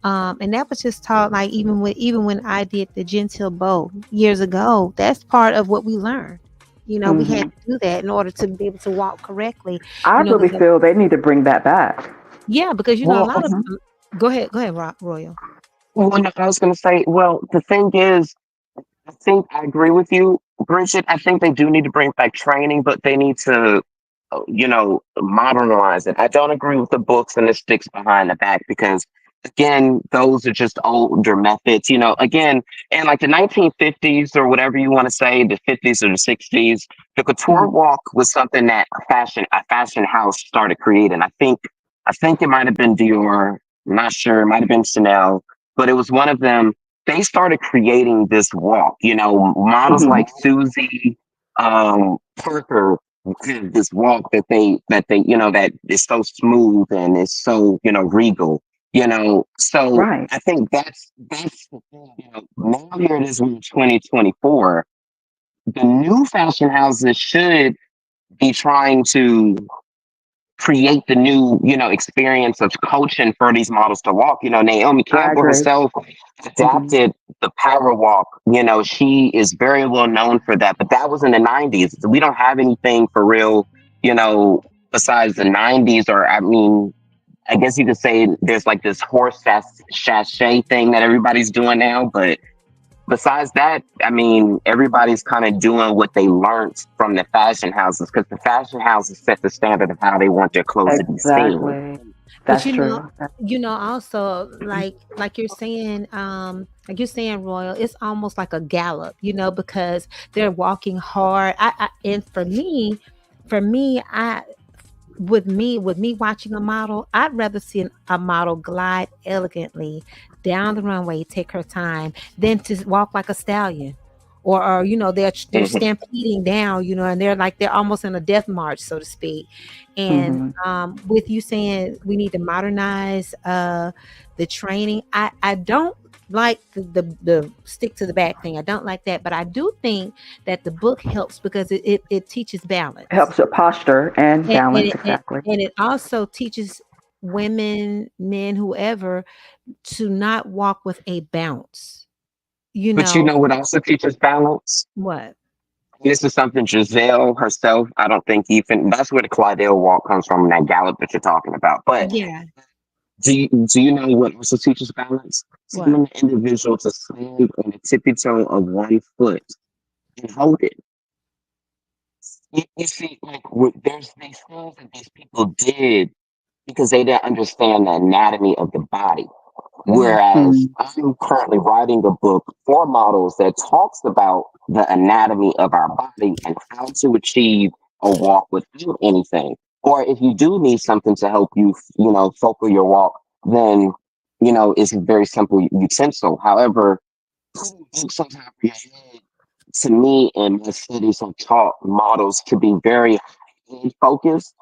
and that was just taught. Like even when I did the gentile bow years ago, that's part of what we learned. We had Hmm. to do that in order to be able to walk correctly. I really 'Cause feel they need to bring that back. yeah, because a Well, lot of Hmm. go ahead, Royal. no, I was gonna say. Well, the thing is, I think I agree with you, Bridget. I think they do need to bring back training, but they need to, modernize it. I don't agree with the books and the sticks behind the back because, again, those are just older methods. Again, in like the 1950s or whatever you want to say, the 50s or the 60s, the couture Hmm. walk was something that a fashion house started creating. I think it might have been Dior. I'm not sure. It might have been Chanel, but it was one of them. They started creating this walk. Models Hmm. like Susie Parker have this walk that is so smooth and is so regal. So Right. I think that's the thing. Now here it is in 2024. The new fashion houses should be trying to create the new, experience of coaching for these models to walk. Naomi I Campbell agree. herself Hmm. adapted the power walk. She is very well known for that, but that was in the 90s. We don't have anything for real, besides the 90s, or I mean, I guess you could say there's like this horse sachet thing that everybody's doing now, but besides that, I mean, everybody's kind of doing what they learned from the fashion houses, because the fashion houses set the standard of how they want their clothes to be seen. Exactly. But That's true. also like you're saying, Royal, it's almost like a gallop, because they're walking hard. And for me, with me watching a model, I'd rather see a model glide elegantly down the runway, take her time, than to walk like a stallion. Or they're Mhm. stampeding down, and they're almost in a death march, so to speak. And Hmm. with you saying we need to modernize the training, I don't like the stick to the back thing. I don't like that, but I do think that the book helps because it teaches balance. Helps with posture and and, balance. and, and, Exactly. and it also teaches women, men, whoever, to not walk with a bounce. You But you know know what also teaches balance? what? This is something Giselle herself, I don't think even that's where the Clydell walk comes from, that gallop that you're talking about. But Yeah. do you know what also teaches balance? What? Telling the individual to stand on the tippy toe of one foot and hold it. You see, like there's these things that these people did because they didn't understand the anatomy of the body. Mm-hmm. Whereas Mm. I'm currently writing a book for models that talks about the anatomy of our body and how to achieve a walk without anything. Or if you do need something to help you, focal your walk, then, it's a very simple utensil. However, putting books on top of your head, to me, and my studies have taught models to be very head focused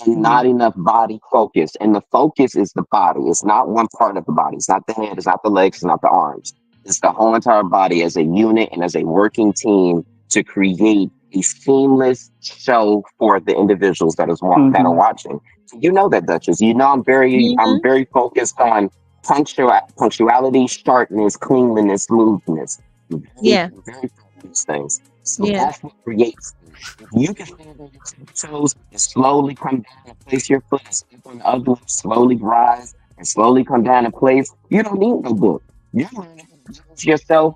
and not Mm. enough body focus. And the focus is the body. It's not one part of the body. It's not the head. It's not the legs. It's not the arms. It's the whole entire body as a unit and as a working team to create a seamless show for the individuals that are Hmm. watching. So you know that, Duchess. I'm Mm-hmm. very focused on punctuality, sharpness, cleanliness, smoothness. Very, Yeah. very focused on these things. So Yeah. that's what creates. If you can stand on your toes and slowly come down and place your foot and step on the other one, slowly rise and slowly come down and place, you don't need no book. You're learning how to balance yourself.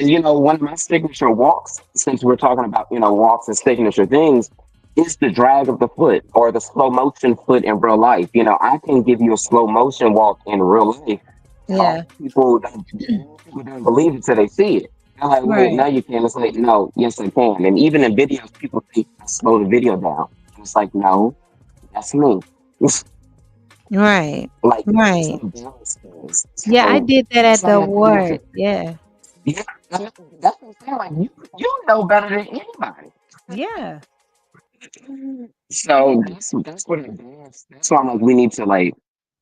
And one of my signature walks, since we're talking about, walks and signature things, is the drag of the foot or the slow motion foot in real life. I can give you a slow motion walk in real life. Yeah. People don't believe it till they see it. They're like, wait, no, Right. you can't. It's like, no, yes, I can. And even in videos, people think I slow the video down. And it's like, no, that's me. Right. Like, Right. some balance things. Yeah, I So did that at that's the why I think award. Yeah. yeah, that's what I'm saying. Like, you know better than anybody. Yeah. So that's what it is. That's why I'm like, we need to like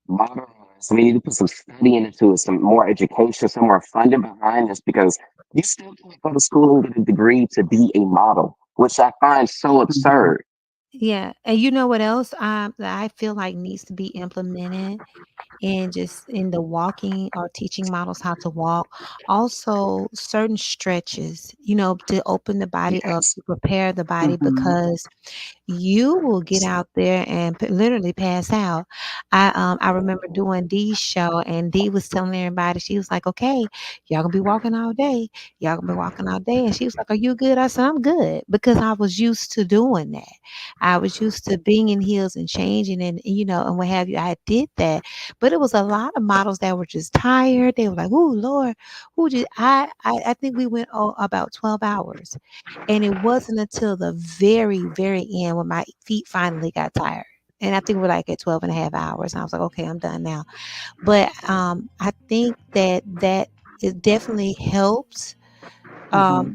modernize. We need to put some study into it, some more education, some more funding behind this because you still can't go to school and get a degree to be a model, which I find so Hmm. absurd. Yeah. And you know what else that I feel like needs to be implemented and just in the walking or teaching models how to walk. Also, certain stretches, to open the body up, Yes. to prepare the body, Hmm. because you will get out there and literally pass out. I remember doing Dee's show, and Dee was telling everybody, she was like, "Okay, y'all gonna be walking all day. Y'all gonna be walking all day." And she was like, "Are you good?" I said, "I'm good," because I was used to doing that. I was used to being in heels and changing and what have you. I did that, but it was a lot of models that were just tired. They were like, "Oh Lord, who did I think we went about 12 hours." And it wasn't until the very, very end when my feet finally got tired. And I think we're like at 12 and a half hours. And I was like, okay, I'm done now. But I think that it definitely helps Hmm.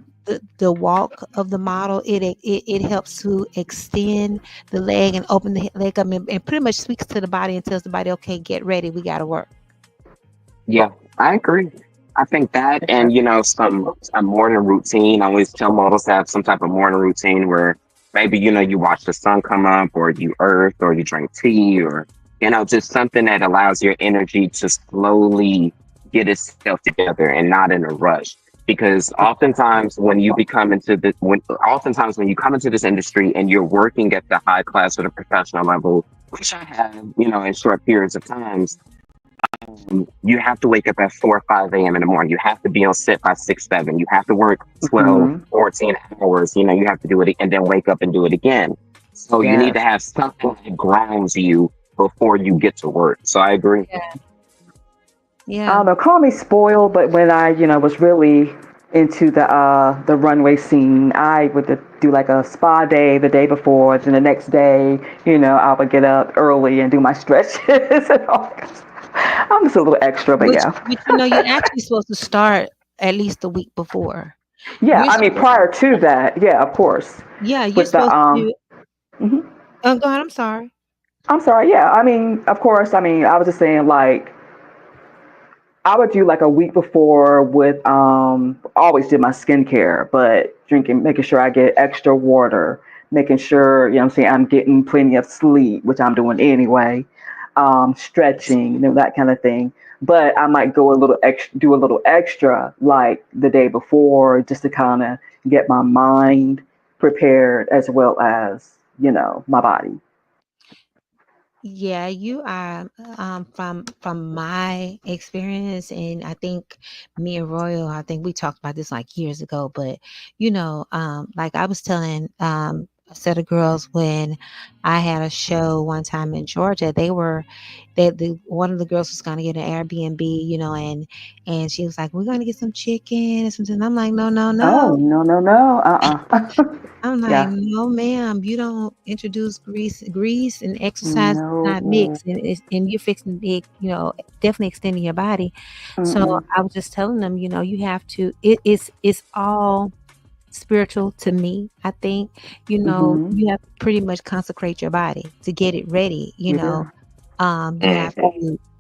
the walk of the model. It helps to extend the leg and open the leg up and pretty much speaks to the body and tells the body, okay, get ready. We got to work. Yeah, I agree. I think that and Exactly. some a morning routine. I always tell models to have some type of morning routine where maybe you watch the sun come up or you earth or you drink tea or just something that allows your energy to slowly get itself together and not in a rush. Because oftentimes when you come into this industry and you're working at the high class or the professional level, which I have, in short periods of times, You have to wake up at 4 or 5 a.m. in the morning. You have to be on set by 6, 7. You have to work 12, Hmm. 14 hours. You have to do it and then wake up and do it again. So you need to Yes. have something that grounds you before you get to work. So I agree. I Yeah. don't know, call me spoiled, but when I, was really into the runway scene, I would do like a spa day the day before, then the next day, I would get up early and do my stretches and all that stuff. I'm just a little extra, but Which, yeah. you're actually supposed to start at least the week before. Yeah, You're I mean supposed, prior to that, yeah, of course. yeah, you're With the supposed to. mhm. Go ahead. I'm sorry. I'm sorry, yeah. I mean, of course, I mean, I was just saying like I would do like a week before with always did my skincare, but making sure I get extra water, making sure, what I'm saying, I'm getting plenty of sleep, which I'm doing anyway, stretching, that kind of thing. But I might go a little extra, do a little extra like the day before just to kind of get my mind prepared as well as, my body. Yeah, you are, from my experience, and I think me and Royal, I think we talked about this like years ago, but like I was telling a set of girls when I had a show one time in Georgia, one of the girls was gonna get an Airbnb, and she was like, "We're gonna get some chicken and something." I'm like, "No, no, Oh, no." no, no, no. I'm like, Yeah. no, ma'am, you don't introduce grease and exercise not No. mixed, and you're fixing it, definitely extending your body. So Mm-mm. I was just telling them, you have to. It's all spiritual to me. I think, Mm-hmm. you have to pretty much consecrate your body to get it ready. You do.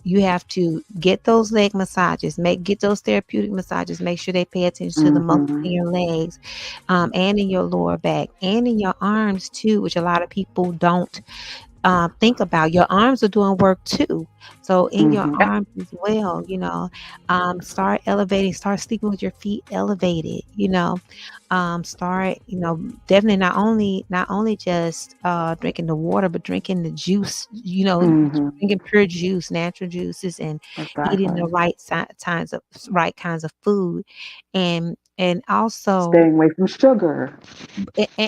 You have Mhm. to get those leg massages, get those therapeutic massages, make sure they pay attention to the muscles Mm-hmm. in your legs, and in your lower back and in your arms too, which a lot of people don't think about. Your arms are doing work too. So in your Mm-hmm. arms as well, start elevating, start sleeping with your feet elevated, start, definitely not only just drinking the water, but drinking the juice, Mm-hmm. drinking pure juice, natural juices, and eating the Exactly. right kinds of food. And also, Staying away from sugar.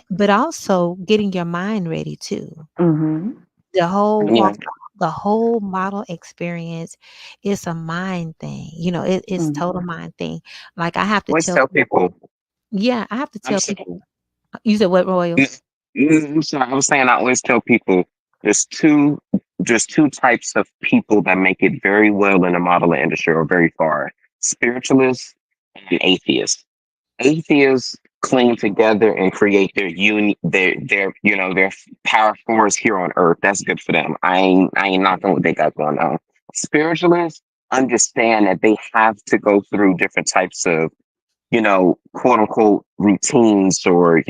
but also getting your mind ready too. Mm-hmm. The whole Yeah. walk, the whole model experience is a mind thing. It's total Mm-hmm. mind thing. Like I have to Always tell tell people, people. yeah, I have to I'm tell sorry. people. You said what, Royal? I'm sorry. I was saying I always tell people there's two there's two types of people that make it very well in the modeling industry or very far: spiritualists and atheists. Atheists cling together and create their power force here on earth. That's good for them. I ain't knocking what they got going on. Spiritualists understand that they have to go through different types of quote unquote routines or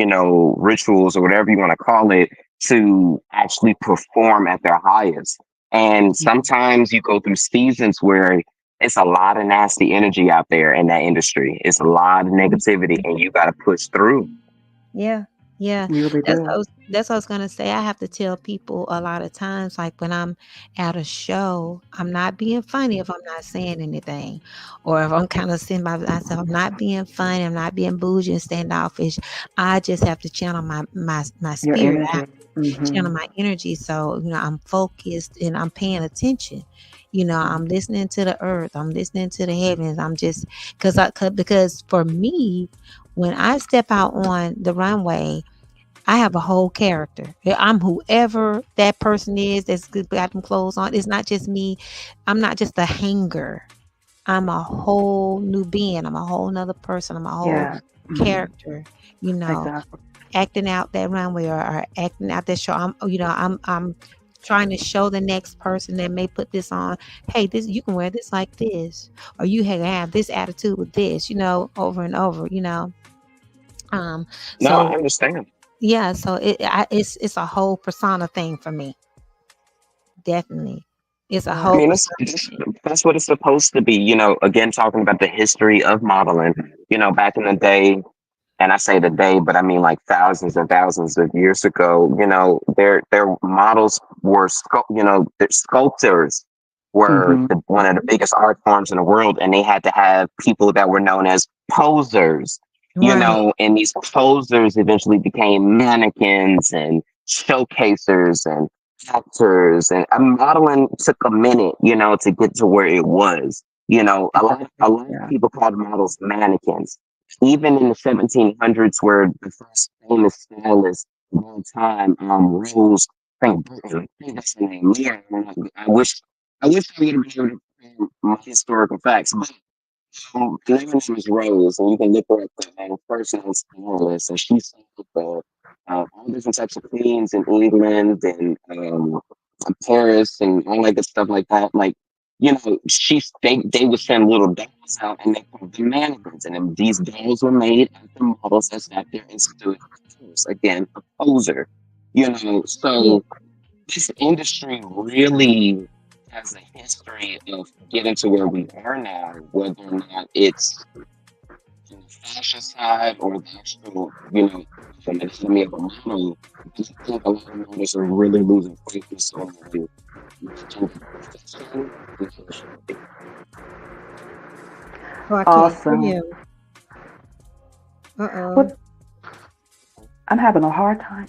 rituals or whatever you want to call it to actually perform at their highest. And sometimes you go through seasons where it's a lot of nasty energy out there in that industry. It's a lot of negativity, and you got to push through. Yeah, yeah. You really do. That's what I was gonna say. I have to tell people a lot of times, like when I'm at a show, I'm not being funny if I'm not saying anything, or if I'm kind of sitting by myself. I'm not being funny. I'm not being bougie and standoffish. I just have to channel my Your spirit. I energy. have to Mm-hmm. channel my energy. So I'm focused and I'm paying attention. I'm listening to the earth. I'm listening to the heavens. I'm just because for me, when I step out on the runway, I have a whole character. I'm whoever that person is that's got them clothes on. It's not just me. I'm not just a hanger. I'm a whole new being. I'm a whole nother person. I'm a whole Yeah. Mm-hmm. character, you know, Exactly. acting out that runway or acting out that show. I'm trying to show the next person that may put this on. Hey, this you can wear this like this, or you have this attitude with this, over and over, Um, No, I so understand. yeah, so it's a whole persona thing for me. Definitely. It's a I whole Yeah. mean, persona thing. that's what it's supposed to be. Again, talking about the history of modeling. Back in the day, and I say the day, but I mean like thousands and thousands of years ago. Their models were they're sculptors. were Mm-hmm. one of the biggest art forms in the world, and they had to have people that were known as posers, Right. and these posers eventually became mannequins and showcasers and actors, and modeling took a minute, to get to where it was. A lot of Yeah. people called models mannequins. Even in the 1700s, where the first famous stylist of all time, Rose, I think that's the name. Leah, I wish I would have been able to find my historical facts, but her name is Rose, and you can look her up the first name stylist, and she said all different types of queens in England and Paris and all that good stuff like that. Like, they would send little dolls out, and they called them mannequins, and then these dolls were made after models that sat there and stood pose. Again, a poser. Yeah. So this industry really has a history of getting to where we are now, whether or not it's on the fashion side or the actual, anatomy of a model. I think a lot of models are really losing focus on matching the profession and how it should be. Oh, I can't hear Awesome. you. Uh-oh. What I'm having a hard time.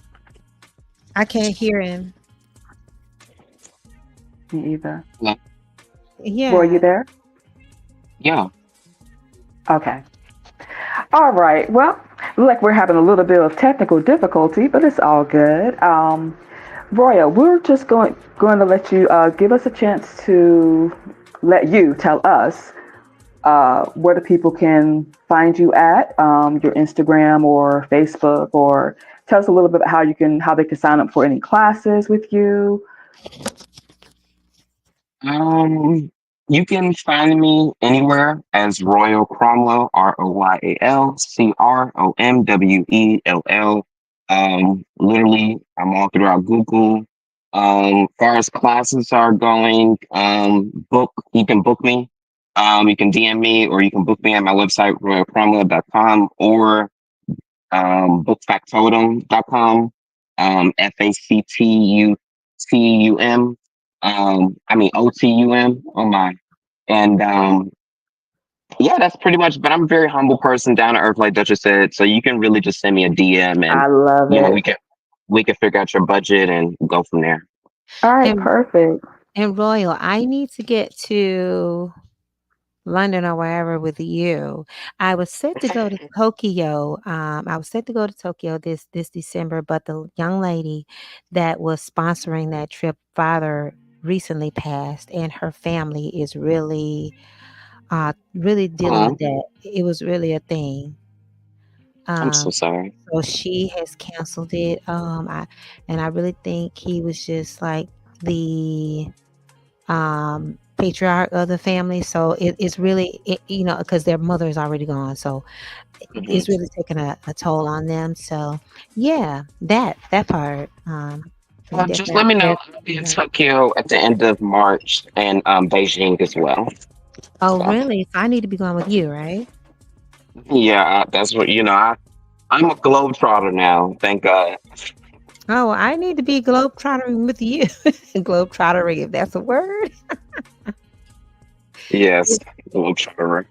I can't hear him. Me either. Yeah, Were you Yeah. there? yeah. Okay. All right. Well, look like we're having a little bit of technical difficulty, but it's all good. Roya, we're just going to let you give us a chance to let you tell us where the people can find you at your Instagram or Facebook, or tell us a little bit about how they can sign up for any classes with you. Um, you can find me anywhere as Royal Cromwell, RoyalCromwell. Literally, I'm all throughout Google. Far as classes are going, you can book me. You can DM me, or you can book me at my website, royalcromwell.com, or bookfactotum.com, FACTUTUM. OTUM. Oh my. And yeah, that's pretty much. But I'm a very humble person, down to earth, like Dutchess said. So you can really just send me a DM, and I love you know it. we can we can figure out your budget and go from there. All right, And perfect. and Royal, I need to get to London or wherever with you. I was set to go to Tokyo. I was set to go to Tokyo this December, but the young lady that was sponsoring that trip, father recently passed, and her family is really dealing with Oh, that. It was really a thing. I'm so Um, sorry. so she has canceled it. I really think he was just like the patriarch of the family. So it's really, because their mother is already gone. So Mhm. it's really taking a toll on them. So yeah, that part. You Well, just definitely let have me to know. share I'll with be in her. Tokyo at the end of March, and Beijing as well. Oh, So really? So I need to be going with you, right? yeah, that's what I'm a globetrotter now. Thank God. Oh, I need to be globetrottering with you. Globetrottering, if that's a word. Yes, globetrotter.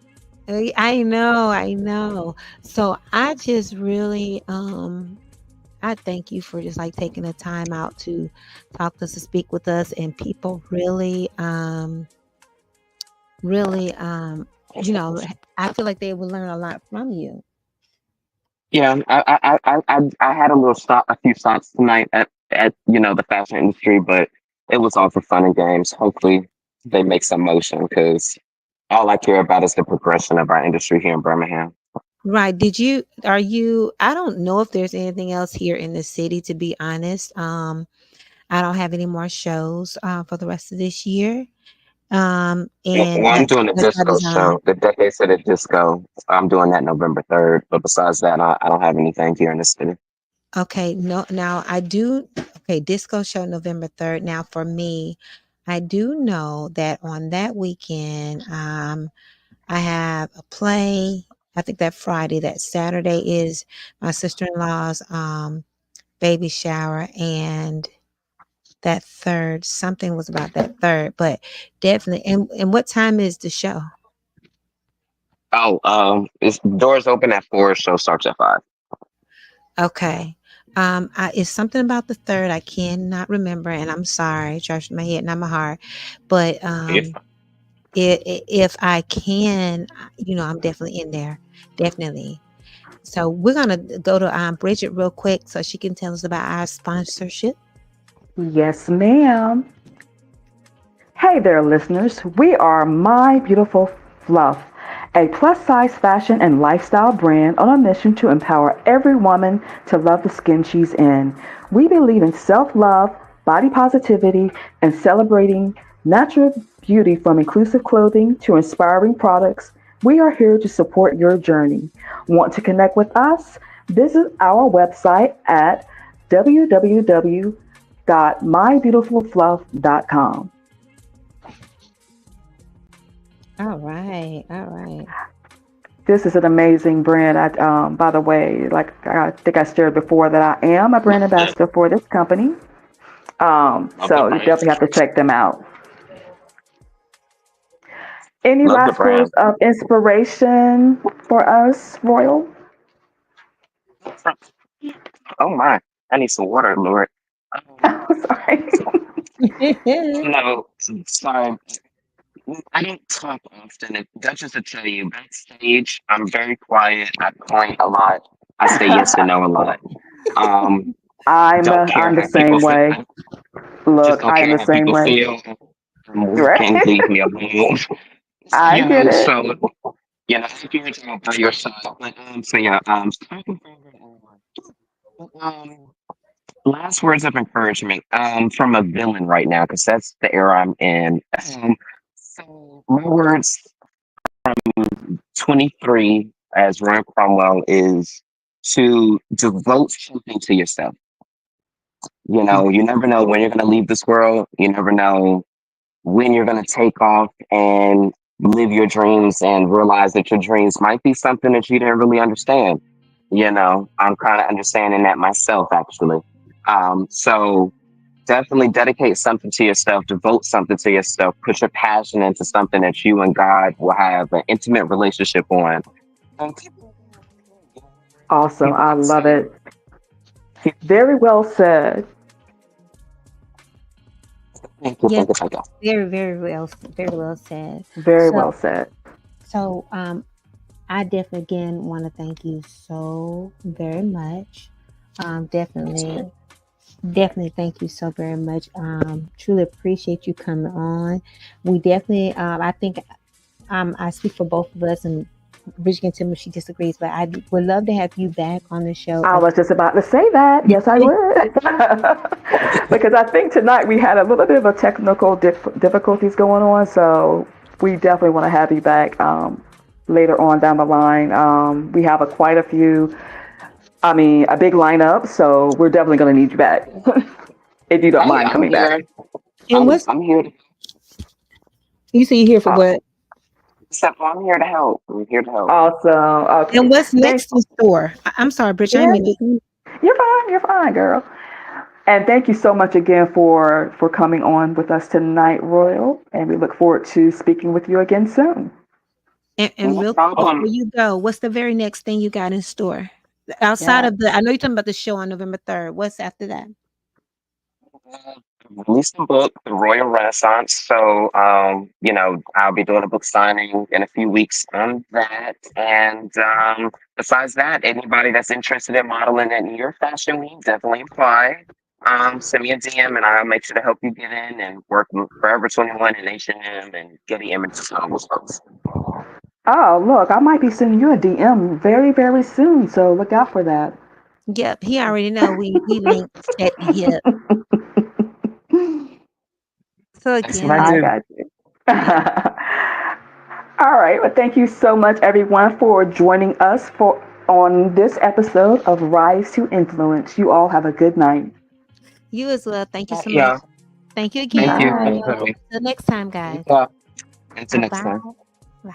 I know, I know. So I just really I thank you for just like taking the time out to talk to us, to speak with us, and people really you know I feel like they will learn a lot from you. Yeah, I had a few stops tonight at the fashion industry, but it was all for fun and games. Hopefully, they make some motion because all I care about is the progression of our industry here in Birmingham. Right. Are you, I don't know if there's anything else here in the city, to be honest. I don't have any more shows for the rest of this year. And Well, I'm that's doing a that's by disco design. show, the Decades of the Disco. I'm doing that November 3rd. But besides that, I don't have anything here in the city. Okay, no, now I do. Okay, disco show November 3rd. Now for me, I do know that on that weekend, I have a play. I think that Friday, that Saturday is my sister-in-law's baby shower, and that third. Something was about that third, but definitely. And what time is the show? Oh, it's doors open at 4. Show starts at 5. Okay. It's something about the third I cannot remember, and I'm sorry, trash my head, not my heart. But If if I can, I'm definitely in there, definitely. So we're gonna go to Bridget real quick so she can tell us about our sponsorship. Yes, ma'am. Hey there, listeners. We are My Beautiful Fluff, a plus size fashion and lifestyle brand on a mission to empower every woman to love the skin she's in. We believe in self love, body positivity, and celebrating natural beauty from inclusive clothing to inspiring products. We are here to support your journey. Want to connect with us? Visit our website at www.mybeautifulfluff.com. All right, all right. This is an amazing brand. By the way, like I think I shared before, that I am a brand ambassador for this company. love the So you brand, definitely have to check them out. Any love the last words brand. of inspiration for us, Royal? Oh my, I need some water, Lord. Um, Oh, sorry. no, sorry. I don't talk often. If Duchess will tell you, backstage, I'm very quiet. I point a lot. I say yes and no a lot. Um, don't care I'm the how people same feel. way. Just Look, don't I am care the how same people way. feel. I'm Right? working. Leave me alone. I get it. So if you're talking by yourself, but so yeah, talking um, last words of encouragement from a villain right now because that's the era I'm in. So my words 23 as Ryan Cromwell is to devote something to yourself. You never know when you're going to leave this world. You never know when you're going to take off and live your dreams and realize that your dreams might be something that you didn't really understand. I'm kind of understanding that myself, actually. So definitely dedicate something to yourself, devote something to yourself, put your passion into something that you and God will have an intimate relationship on. And Awesome. people I can love say, it. Very well said. thank you, Yes, thank you, thank you. very well said. Very So, well said. so I definitely again want to thank you so very much. Definitely, definitely thank you so very much. Truly appreciate you coming on. We definitely, I think, I speak for both of us, and Bridget can tell me if she disagrees, but I would love to have you back on the show I was again. just about to say that. Yes, I would. Because I think tonight we had a little bit of a technical difficulties going on. So we definitely want to have you back later on down the line. We have quite a few, a big lineup. So we're definitely going to need you back if you don't Hey, mind I'm coming back. here. And what's I'm here to you say you here for what? I'm here to help. I'm here to help. Awesome. And Okay. what's Thank. next in store? I'm sorry, Bridget. I Yeah, didn't mean you're fine. You're fine, girl. And thank you so much again for coming on with us tonight, Royal. And we look forward to speaking with you again soon. and No real quick problem. before you go, what's the very next thing you got in store? Outside Yeah. of I know you're talking about the show on November 3rd. What's after that? Released a book, The Royal Renaissance. So, I'll be doing a book signing in a few weeks on that. And besides that, anybody that's interested in modeling in your fashion week, definitely apply. Send me a DM and I'll make sure to help you get in and work with Forever 21 and H&M and Getty Images and all those folks. Oh, look, I might be sending you a DM very, very soon. So look out for that. Yep, he already know we linked at the hip. So That's what I again, I do. got you. yeah, All right. Well, thank you so much, everyone, for joining us for on this episode of Rise to Influence. You all have a good night. you as well. Thank you so much. Yeah. Thank you Thank again, you. Bye. Thank you for Royal. having me. Until next time, guys. Yeah. Until Bye next time. bye.